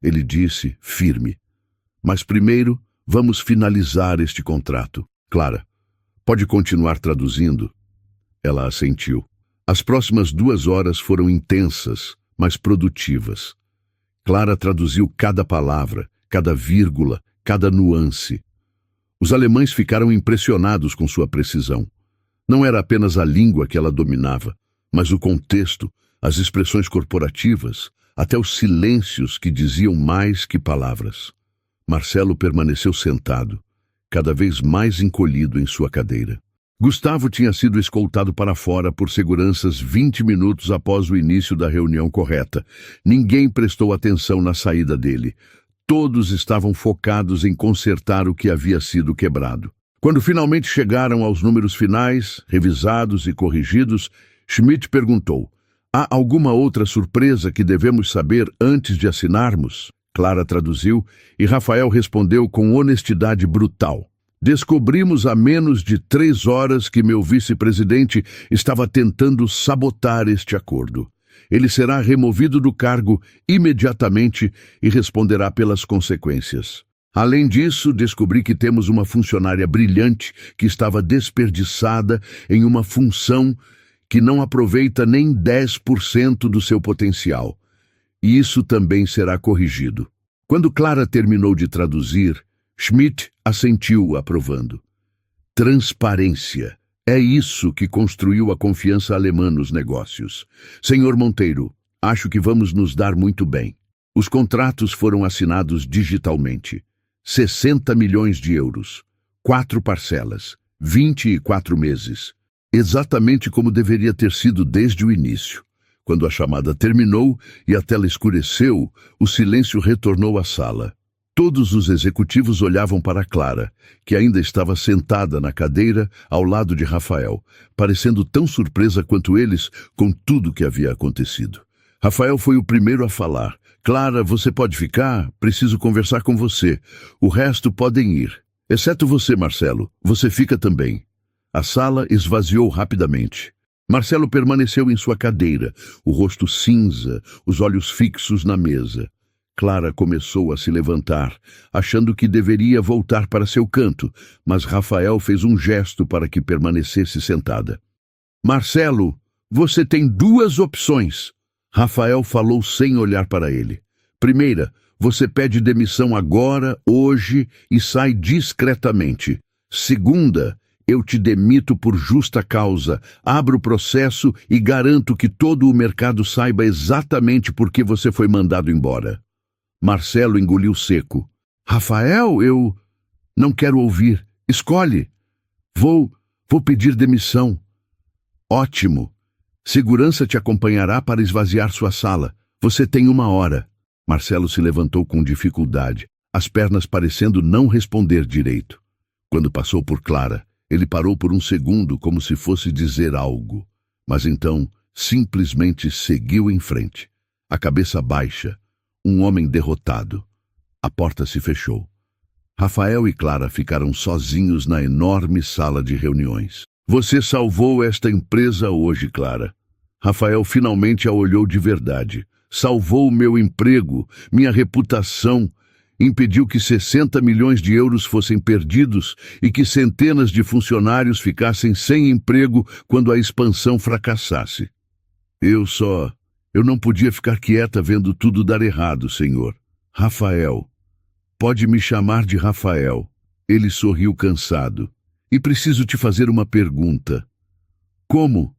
A: ele disse, firme. Mas primeiro, vamos finalizar este contrato. Clara, pode continuar traduzindo? Ela assentiu. As próximas 2 horas foram intensas, mas produtivas. Clara traduziu cada palavra, cada vírgula, cada nuance. Os alemães ficaram impressionados com sua precisão. Não era apenas a língua que ela dominava, mas o contexto, as expressões corporativas, até os silêncios que diziam mais que palavras. Marcelo permaneceu sentado, cada vez mais encolhido em sua cadeira. Gustavo tinha sido escoltado para fora por seguranças 20 minutos após o início da reunião correta. Ninguém prestou atenção na saída dele. Todos estavam focados em consertar o que havia sido quebrado. Quando finalmente chegaram aos números finais, revisados e corrigidos, Schmidt perguntou: há alguma outra surpresa que devemos saber antes de assinarmos? Clara traduziu e Rafael respondeu com honestidade brutal. Descobrimos há menos de 3 horas que meu vice-presidente estava tentando sabotar este acordo. Ele será removido do cargo imediatamente e responderá pelas consequências. Além disso, descobri que temos uma funcionária brilhante que estava desperdiçada em uma função que não aproveita nem 10% do seu potencial. E isso também será corrigido. Quando Clara terminou de traduzir, Schmidt assentiu, aprovando. Transparência. É isso que construiu a confiança alemã nos negócios. Senhor Monteiro, acho que vamos nos dar muito bem. Os contratos foram assinados digitalmente. 60 milhões de euros. 4 parcelas. 24 meses. Exatamente como deveria ter sido desde o início. Quando a chamada terminou e a tela escureceu, o silêncio retornou à sala. Todos os executivos olhavam para Clara, que ainda estava sentada na cadeira ao lado de Rafael, parecendo tão surpresa quanto eles com tudo que havia acontecido. Rafael foi o primeiro a falar. Clara, você pode ficar? Preciso conversar com você. O resto podem ir. Exceto você, Marcelo. Você fica também. A sala esvaziou rapidamente. Marcelo permaneceu em sua cadeira, o rosto cinza, os olhos fixos na mesa. Clara começou a se levantar, achando que deveria voltar para seu canto, mas Rafael fez um gesto para que permanecesse sentada. Marcelo, você tem 2 opções. Rafael falou sem olhar para ele. Primeira, você pede demissão agora, hoje, e sai discretamente. Segunda, eu te demito por justa causa, abro o processo e garanto que todo o mercado saiba exatamente por que você foi mandado embora. Marcelo engoliu seco. Rafael, eu não quero ouvir. Escolhe. Vou pedir demissão. Ótimo. Segurança te acompanhará para esvaziar sua sala. Você tem 1 hora. Marcelo se levantou com dificuldade, as pernas parecendo não responder direito. Quando passou por Clara, ele parou por um segundo como se fosse dizer algo, mas então simplesmente seguiu em frente, a cabeça baixa, um homem derrotado. A porta se fechou. Rafael e Clara ficaram sozinhos na enorme sala de reuniões. Você salvou esta empresa hoje, Clara. Rafael finalmente a olhou de verdade. Salvou meu emprego, minha reputação, impediu que 60 milhões de euros fossem perdidos e que centenas de funcionários ficassem sem emprego quando a expansão fracassasse. Eu não podia ficar quieta vendo tudo dar errado, senhor. Rafael. Pode me chamar de Rafael. Ele sorriu cansado. E preciso te fazer uma pergunta. Como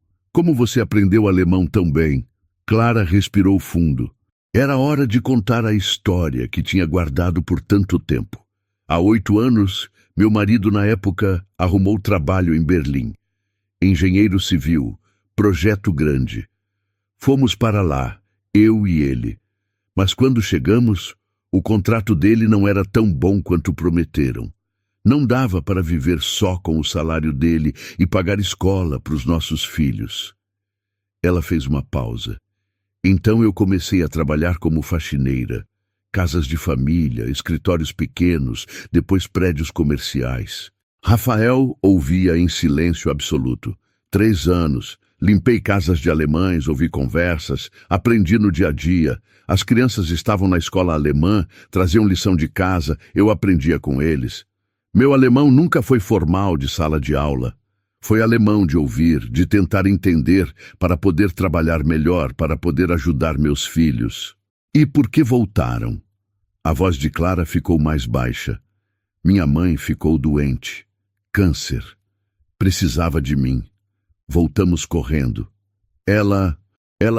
A: você aprendeu alemão tão bem? Clara respirou fundo. Era hora de contar a história que tinha guardado por tanto tempo. Há 8 anos, meu marido na época arrumou trabalho em Berlim. engenheiro civil, projeto grande. Fomos para lá, eu e ele. Mas quando chegamos, o contrato dele não era tão bom quanto prometeram. Não dava para viver só com o salário dele e pagar escola para os nossos filhos. Ela fez uma pausa. Então eu comecei a trabalhar como faxineira. Casas de família, escritórios pequenos, depois prédios comerciais. Rafael ouvia em silêncio absoluto. 3 anos. Limpei casas de alemães, ouvi conversas, aprendi no dia a dia. As crianças estavam na escola alemã, traziam lição de casa, eu aprendia com eles. Meu alemão nunca foi formal de sala de aula. Foi alemão de ouvir, de tentar entender, para poder trabalhar melhor, para poder ajudar meus filhos. E por que voltaram? A voz de Clara ficou mais baixa. Minha mãe ficou doente. Câncer. Precisava de mim. Voltamos correndo. Ela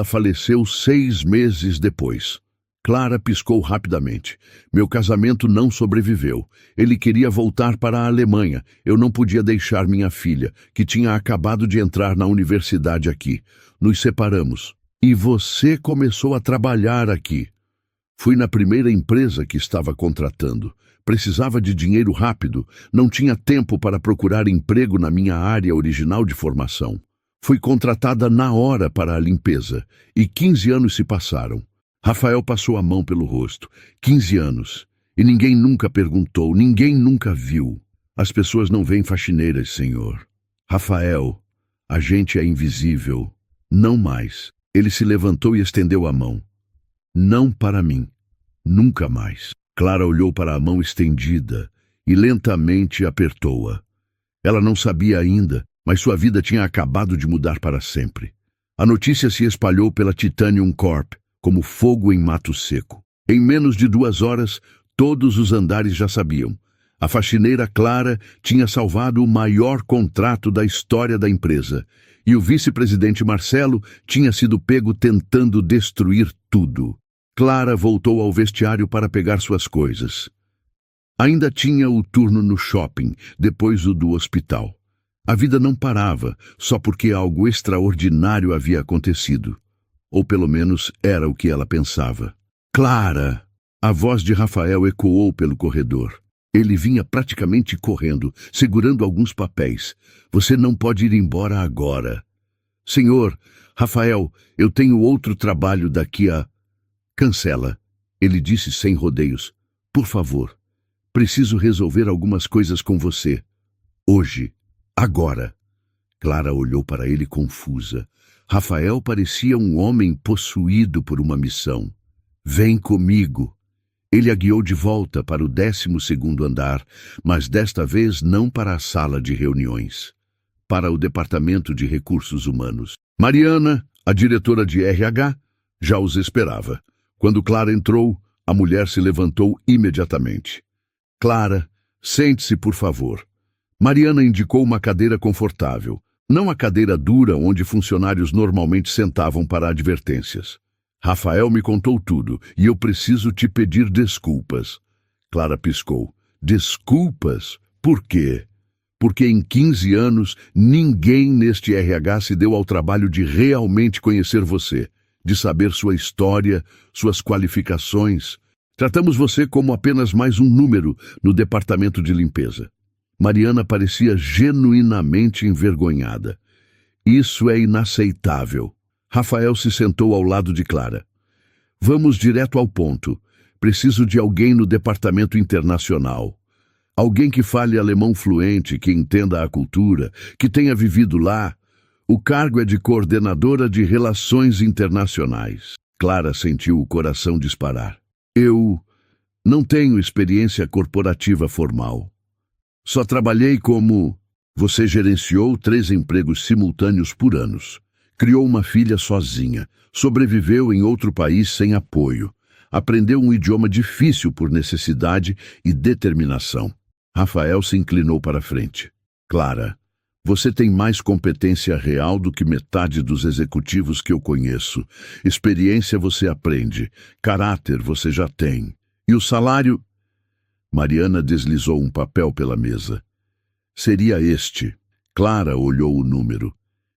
A: faleceu 6 meses depois. Clara piscou rapidamente. Meu casamento não sobreviveu. Ele queria voltar para a Alemanha. Eu não podia deixar minha filha, que tinha acabado de entrar na universidade aqui. Nos separamos. E você começou a trabalhar aqui. Fui na primeira empresa que estava contratando. Precisava de dinheiro rápido. Não tinha tempo para procurar emprego na minha área original de formação. Fui contratada na hora para a limpeza. E 15 anos se passaram. Rafael passou a mão pelo rosto. 15 anos. E ninguém nunca perguntou, ninguém nunca viu. As pessoas não veem faxineiras, senhor. Rafael, a gente é invisível. Não mais. Ele se levantou e estendeu a mão. Não para mim. Nunca mais. Clara olhou para a mão estendida e lentamente apertou-a. Ela não sabia ainda, mas sua vida tinha acabado de mudar para sempre. A notícia se espalhou pela Titanium Corp, como fogo em mato seco. Em menos de 2 horas, todos os andares já sabiam. A faxineira Clara tinha salvado o maior contrato da história da empresa, e o vice-presidente Marcelo tinha sido pego tentando destruir tudo. Clara voltou ao vestiário para pegar suas coisas. Ainda tinha o turno no shopping, depois o do hospital. A vida não parava, só porque algo extraordinário havia acontecido. Ou pelo menos era o que ela pensava. Clara! A voz de Rafael ecoou pelo corredor. Ele vinha praticamente correndo, segurando alguns papéis. Você não pode ir embora agora. Senhor, Rafael, eu tenho outro trabalho daqui a... Cancela, ele disse sem rodeios. Por favor, preciso resolver algumas coisas com você. Hoje, agora. Clara olhou para ele confusa. Rafael parecia um homem possuído por uma missão. Vem comigo. Ele a guiou de volta para o 12º andar, mas desta vez não para a sala de reuniões. Para o Departamento de Recursos Humanos. Mariana, a diretora de RH, já os esperava. Quando Clara entrou, a mulher se levantou imediatamente. Clara, sente-se, por favor. Mariana indicou uma cadeira confortável. Não a cadeira dura onde funcionários normalmente sentavam para advertências. Rafael me contou tudo e eu preciso te pedir desculpas. Clara piscou. Desculpas? Por quê? Porque em 15 anos ninguém neste RH se deu ao trabalho de realmente conhecer você, de saber sua história, suas qualificações. Tratamos você como apenas mais um número no departamento de limpeza. Mariana parecia genuinamente envergonhada. Isso é inaceitável. Rafael se sentou ao lado de Clara. Vamos direto ao ponto. Preciso de alguém no departamento internacional. Alguém que fale alemão fluente, que entenda a cultura, que tenha vivido lá. O cargo é de coordenadora de relações internacionais. Clara sentiu o coração disparar. Eu não tenho experiência corporativa formal. Só trabalhei como... Você gerenciou 3 empregos simultâneos por anos. Criou uma filha sozinha. Sobreviveu em outro país sem apoio. Aprendeu um idioma difícil por necessidade e determinação. Rafael se inclinou para a frente. Clara, você tem mais competência real do que metade dos executivos que eu conheço. Experiência você aprende. Caráter você já tem. E o salário... Mariana deslizou um papel pela mesa. Seria este. Clara olhou o número.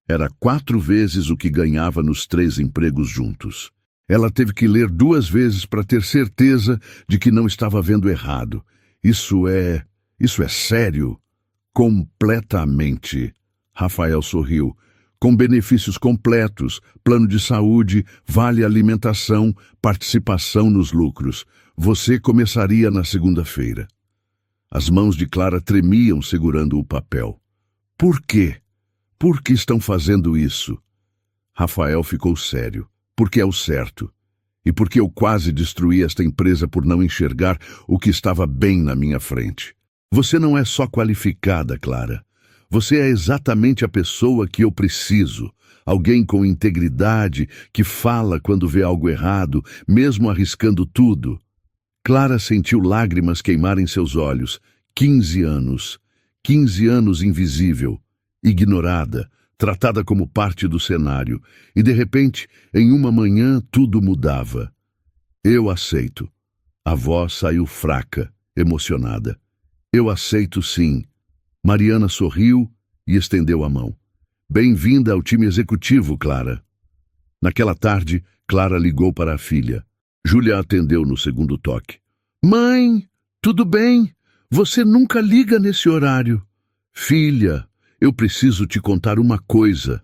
A: Era 4 vezes o que ganhava nos 3 empregos juntos. Ela teve que ler 2 vezes para ter certeza de que não estava vendo errado. Isso é sério? Completamente. Rafael sorriu. Com benefícios completos, plano de saúde, vale alimentação, participação nos lucros. Você começaria na segunda-feira. As mãos de Clara tremiam segurando o papel. Por quê? Por que estão fazendo isso? Rafael ficou sério. Porque é o certo. E porque eu quase destruí esta empresa por não enxergar o que estava bem na minha frente. Você não é só qualificada, Clara. Você é exatamente a pessoa que eu preciso. Alguém com integridade, que fala quando vê algo errado, mesmo arriscando tudo. Clara sentiu lágrimas queimarem seus olhos. 15 anos. 15 anos invisível, ignorada, tratada como parte do cenário. E, de repente, em uma manhã, tudo mudava. Eu aceito. A voz saiu fraca, emocionada. Eu aceito, sim. Mariana sorriu e estendeu a mão. Bem-vinda ao time executivo, Clara. Naquela tarde, Clara ligou para a filha. Júlia atendeu no segundo toque. Mãe, tudo bem? Você nunca liga nesse horário. Filha, eu preciso te contar uma coisa.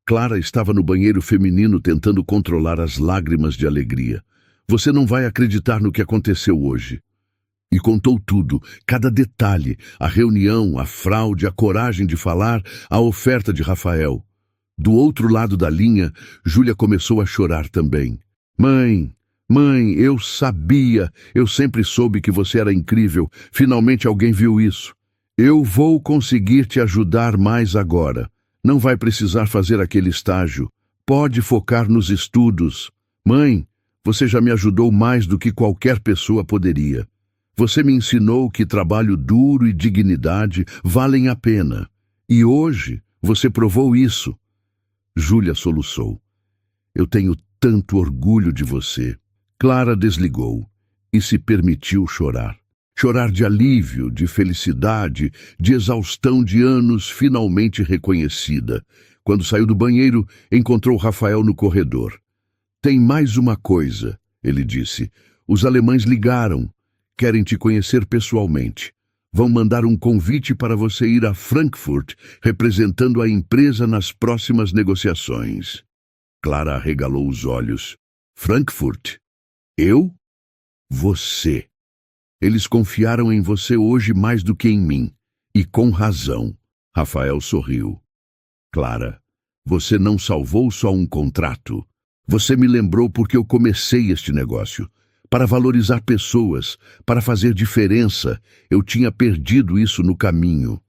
A: Clara estava no banheiro feminino tentando controlar as lágrimas de alegria. Você não vai acreditar no que aconteceu hoje. E contou tudo, cada detalhe, a reunião, a fraude, a coragem de falar, a oferta de Rafael. Do outro lado da linha, Júlia começou a chorar também. Mãe, eu sabia, eu sempre soube que você era incrível. Finalmente alguém viu isso. Eu vou conseguir te ajudar mais agora. Não vai precisar fazer aquele estágio. Pode focar nos estudos. Mãe, você já me ajudou mais do que qualquer pessoa poderia. Você me ensinou que trabalho duro e dignidade valem a pena. E hoje você provou isso. Júlia soluçou. Eu tenho tanto orgulho de você. Clara desligou e se permitiu chorar. Chorar de alívio, de felicidade, de exaustão de anos finalmente reconhecida. Quando saiu do banheiro, encontrou Rafael no corredor. Tem mais uma coisa, ele disse. Os alemães ligaram. Querem te conhecer pessoalmente. Vão mandar um convite para você ir a Frankfurt, representando a empresa nas próximas negociações. Clara arregalou os olhos. Frankfurt? Eu? Você. Eles confiaram em você hoje mais do que em mim. E com razão. Rafael sorriu. Clara, você não salvou só um contrato. Você me lembrou porque eu comecei este negócio. Para valorizar pessoas, para fazer diferença. Eu tinha perdido isso no caminho.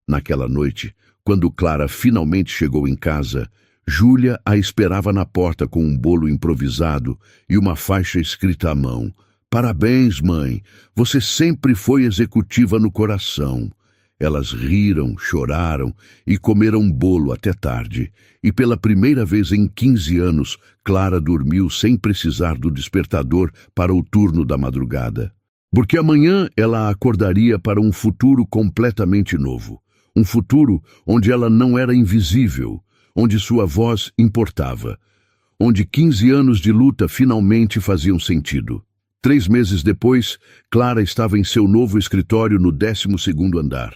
A: Naquela noite, quando Clara finalmente chegou em casa, Júlia a esperava na porta com um bolo improvisado e uma faixa escrita à mão. Parabéns, mãe. Você sempre foi executiva no coração. Elas riram, choraram e comeram bolo até tarde. E pela primeira vez em 15 anos, Clara dormiu sem precisar do despertador para o turno da madrugada. Porque amanhã ela acordaria para um futuro completamente novo. Um futuro onde ela não era invisível, onde sua voz importava, onde 15 anos de luta finalmente faziam sentido. 3 meses depois, Clara estava em seu novo escritório no 12º andar.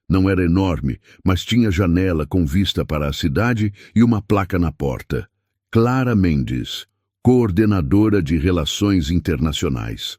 A: Não era enorme, mas tinha janela com vista para a cidade e uma placa na porta. Clara Mendes, coordenadora de Relações Internacionais.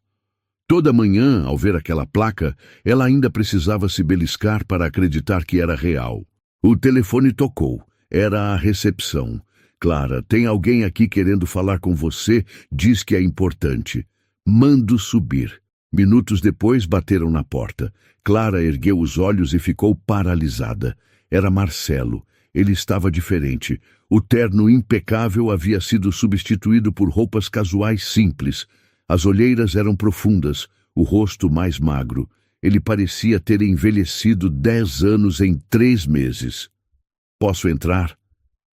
A: Toda manhã, ao ver aquela placa, ela ainda precisava se beliscar para acreditar que era real. O telefone tocou. Era a recepção. Clara, tem alguém aqui querendo falar com você, diz que é importante. Mando subir. Minutos depois bateram na porta. Clara ergueu os olhos e ficou paralisada. Era Marcelo. Ele estava diferente. O terno impecável havia sido substituído por roupas casuais simples. As olheiras eram profundas, o rosto mais magro. Ele parecia ter envelhecido 10 anos em 3 meses. Posso entrar?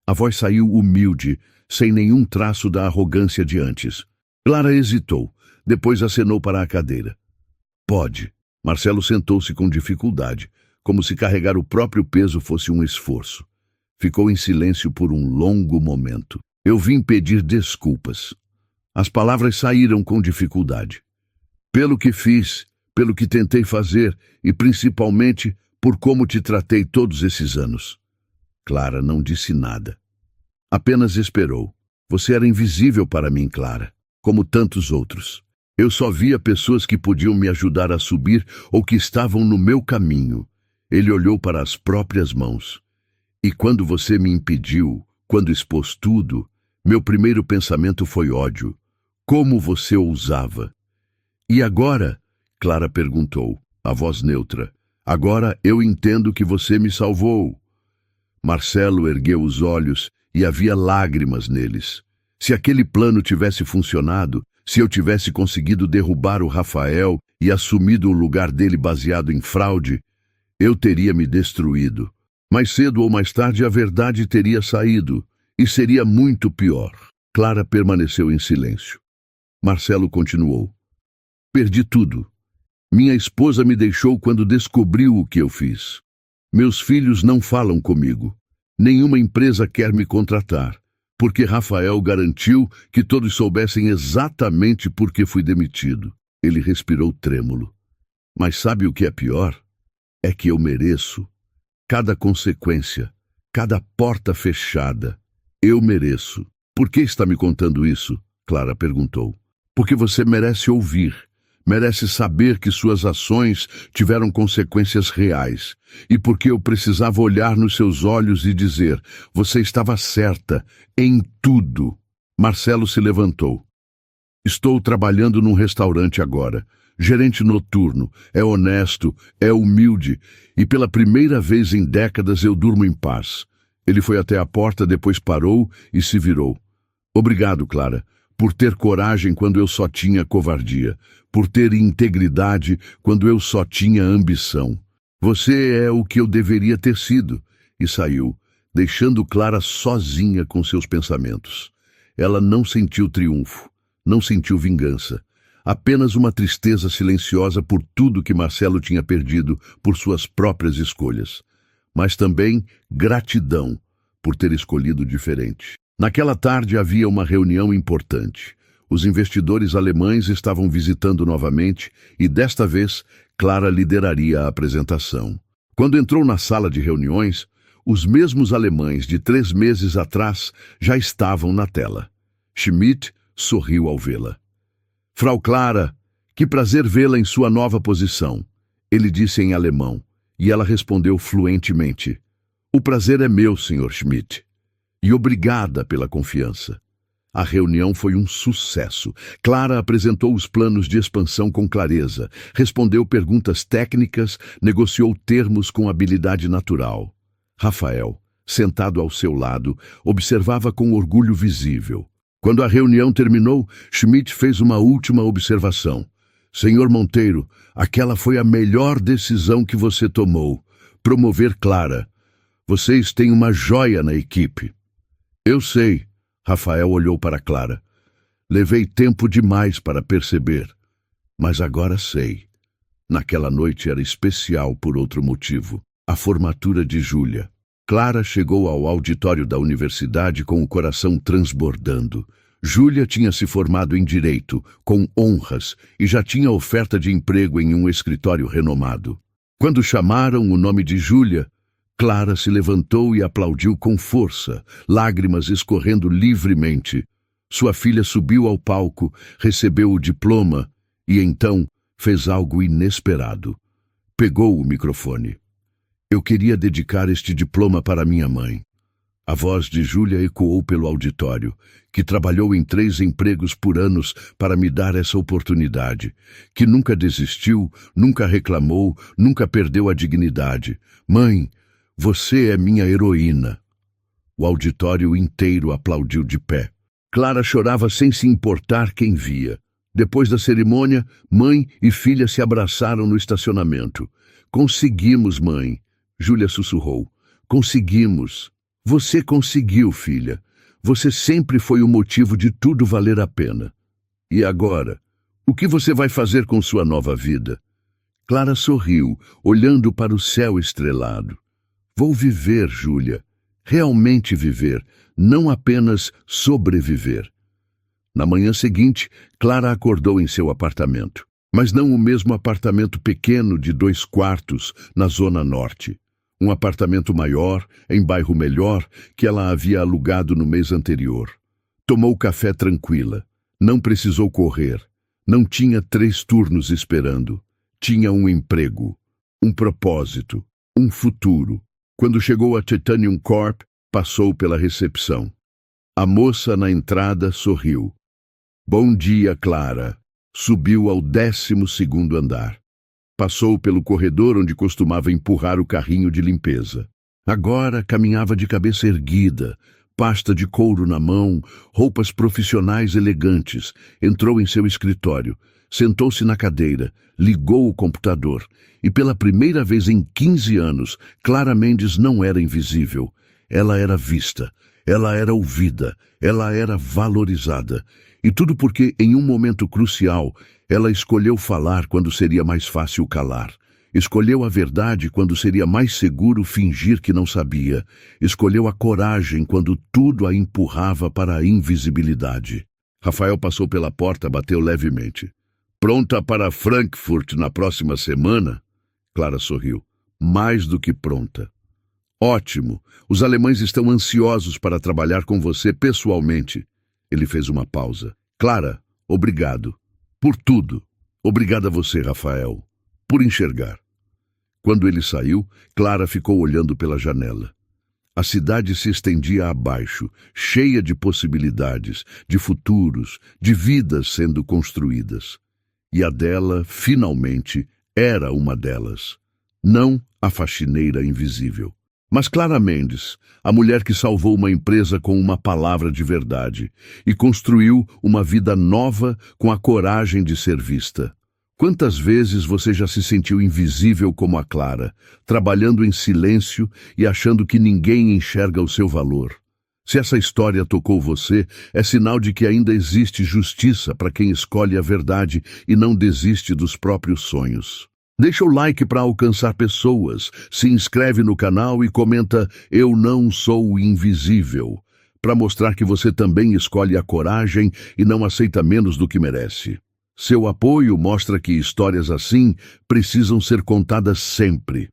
A: A voz saiu humilde, sem nenhum traço da arrogância de antes. Clara hesitou. Depois acenou para a cadeira. Pode. Marcelo sentou-se com dificuldade. como se carregar o próprio peso fosse um esforço. Ficou em silêncio por um longo momento. Eu vim pedir desculpas. As palavras saíram com dificuldade. Pelo que fiz, pelo que tentei fazer e principalmente por como te tratei todos esses anos. Clara não disse nada. Apenas esperou. Você era invisível para mim, Clara, como tantos outros. Eu só via pessoas que podiam me ajudar a subir ou que estavam no meu caminho. Ele olhou para as próprias mãos. E quando você me impediu, quando expôs tudo, meu primeiro pensamento foi ódio. Como você ousava? E agora? Clara perguntou, a voz neutra. Agora eu entendo que você me salvou. Marcelo ergueu os olhos e havia lágrimas neles. Se aquele plano tivesse funcionado, se eu tivesse conseguido derrubar o Rafael e assumido o lugar dele baseado em fraude, eu teria me destruído. Mais cedo ou mais tarde a verdade teria saído, e seria muito pior. Clara permaneceu em silêncio. Marcelo continuou. Perdi tudo. Minha esposa me deixou quando descobriu o que eu fiz. Meus filhos não falam comigo. Nenhuma empresa quer me contratar, porque Rafael garantiu que todos soubessem exatamente por que fui demitido. Ele respirou trêmulo. Mas sabe o que é pior? É que eu mereço. Cada consequência, cada porta fechada, eu mereço. Por que está me contando isso? Clara perguntou. Porque você merece ouvir, merece saber que suas ações tiveram consequências reais. E porque eu precisava olhar nos seus olhos e dizer, você estava certa em tudo. Marcelo se levantou. Estou trabalhando num restaurante agora. Gerente noturno, é honesto, é humilde e pela primeira vez em décadas eu durmo em paz. Ele foi até a porta, depois parou e se virou. Obrigado, Clara, por ter coragem quando eu só tinha covardia, por ter integridade quando eu só tinha ambição. Você é o que eu deveria ter sido. E saiu, deixando Clara sozinha com seus pensamentos. Ela não sentiu triunfo, não sentiu vingança. Apenas uma tristeza silenciosa por tudo que Marcelo tinha perdido por suas próprias escolhas. Mas também gratidão por ter escolhido diferente. Naquela tarde havia uma reunião importante. Os investidores alemães estavam visitando novamente e, desta vez, Clara lideraria a apresentação. Quando entrou na sala de reuniões, os mesmos alemães de 3 meses atrás já estavam na tela. Schmidt sorriu ao vê-la. Frau Clara, que prazer vê-la em sua nova posição, ele disse em alemão, e ela respondeu fluentemente. O prazer é meu, Sr. Schmidt. E obrigada pela confiança. A reunião foi um sucesso. Clara apresentou os planos de expansão com clareza, respondeu perguntas técnicas, negociou termos com habilidade natural. Rafael, sentado ao seu lado, observava com orgulho visível. Quando a reunião terminou, Schmidt fez uma última observação. Senhor Monteiro, aquela foi a melhor decisão que você tomou. Promover Clara. Vocês têm uma joia na equipe. Eu sei. Rafael olhou para Clara. Levei tempo demais para perceber. Mas agora sei. Naquela noite era especial por outro motivo. A formatura de Júlia. Clara chegou ao auditório da universidade com o coração transbordando. Júlia tinha se formado em Direito, com honras, e já tinha oferta de emprego em um escritório renomado. Quando chamaram o nome de Júlia, Clara se levantou e aplaudiu com força, lágrimas escorrendo livremente. Sua filha subiu ao palco, recebeu o diploma e então fez algo inesperado. Pegou o microfone. Eu queria dedicar este diploma para minha mãe. A voz de Júlia ecoou pelo auditório, que trabalhou em 3 empregos por anos para me dar essa oportunidade, que nunca desistiu, nunca reclamou, nunca perdeu a dignidade. Mãe, você é minha heroína. O auditório inteiro aplaudiu de pé. Clara chorava sem se importar quem via. Depois da cerimônia, mãe e filha se abraçaram no estacionamento. Conseguimos, mãe. Júlia sussurrou. Conseguimos. Você conseguiu, filha. Você sempre foi o motivo de tudo valer a pena. E agora? O que você vai fazer com sua nova vida? Clara sorriu, olhando para o céu estrelado. Vou viver, Júlia. Realmente viver, não apenas sobreviver. Na manhã seguinte, Clara acordou em seu apartamento, mas não o mesmo apartamento pequeno de 2 quartos na Zona Norte. Um apartamento maior, em bairro melhor, que ela havia alugado no mês anterior. Tomou café tranquila. Não precisou correr. Não tinha 3 turnos esperando. Tinha um emprego, um propósito, um futuro. Quando chegou a Titanium Corp, passou pela recepção. A moça na entrada sorriu. Bom dia, Clara. Subiu ao 12º andar. Passou pelo corredor onde costumava empurrar o carrinho de limpeza. Agora caminhava de cabeça erguida, pasta de couro na mão, roupas profissionais elegantes. Entrou em seu escritório, sentou-se na cadeira, ligou o computador e pela primeira vez em 15 anos, Clara Mendes não era invisível. Ela era vista, ela era ouvida, ela era valorizada. E tudo porque, em um momento crucial, ela escolheu falar quando seria mais fácil calar. Escolheu a verdade quando seria mais seguro fingir que não sabia. Escolheu a coragem quando tudo a empurrava para a invisibilidade. Rafael passou pela porta, bateu levemente. Pronta para Frankfurt na próxima semana? Clara sorriu. Mais do que pronta. Ótimo. Os alemães estão ansiosos para trabalhar com você pessoalmente. Ele fez uma pausa. Clara, obrigado. Por tudo. Obrigado a você, Rafael. Por enxergar. Quando ele saiu, Clara ficou olhando pela janela. A cidade se estendia abaixo, cheia de possibilidades, de futuros, de vidas sendo construídas. E a dela, finalmente, era uma delas. Não a faxineira invisível. Mas Clara Mendes, a mulher que salvou uma empresa com uma palavra de verdade e construiu uma vida nova com a coragem de ser vista. Quantas vezes você já se sentiu invisível como a Clara, trabalhando em silêncio e achando que ninguém enxerga o seu valor? Se essa história tocou você, é sinal de que ainda existe justiça para quem escolhe a verdade e não desiste dos próprios sonhos. Deixa o like para alcançar pessoas, se inscreve no canal e comenta "Eu não sou invisível", para mostrar que você também escolhe a coragem e não aceita menos do que merece. Seu apoio mostra que histórias assim precisam ser contadas sempre.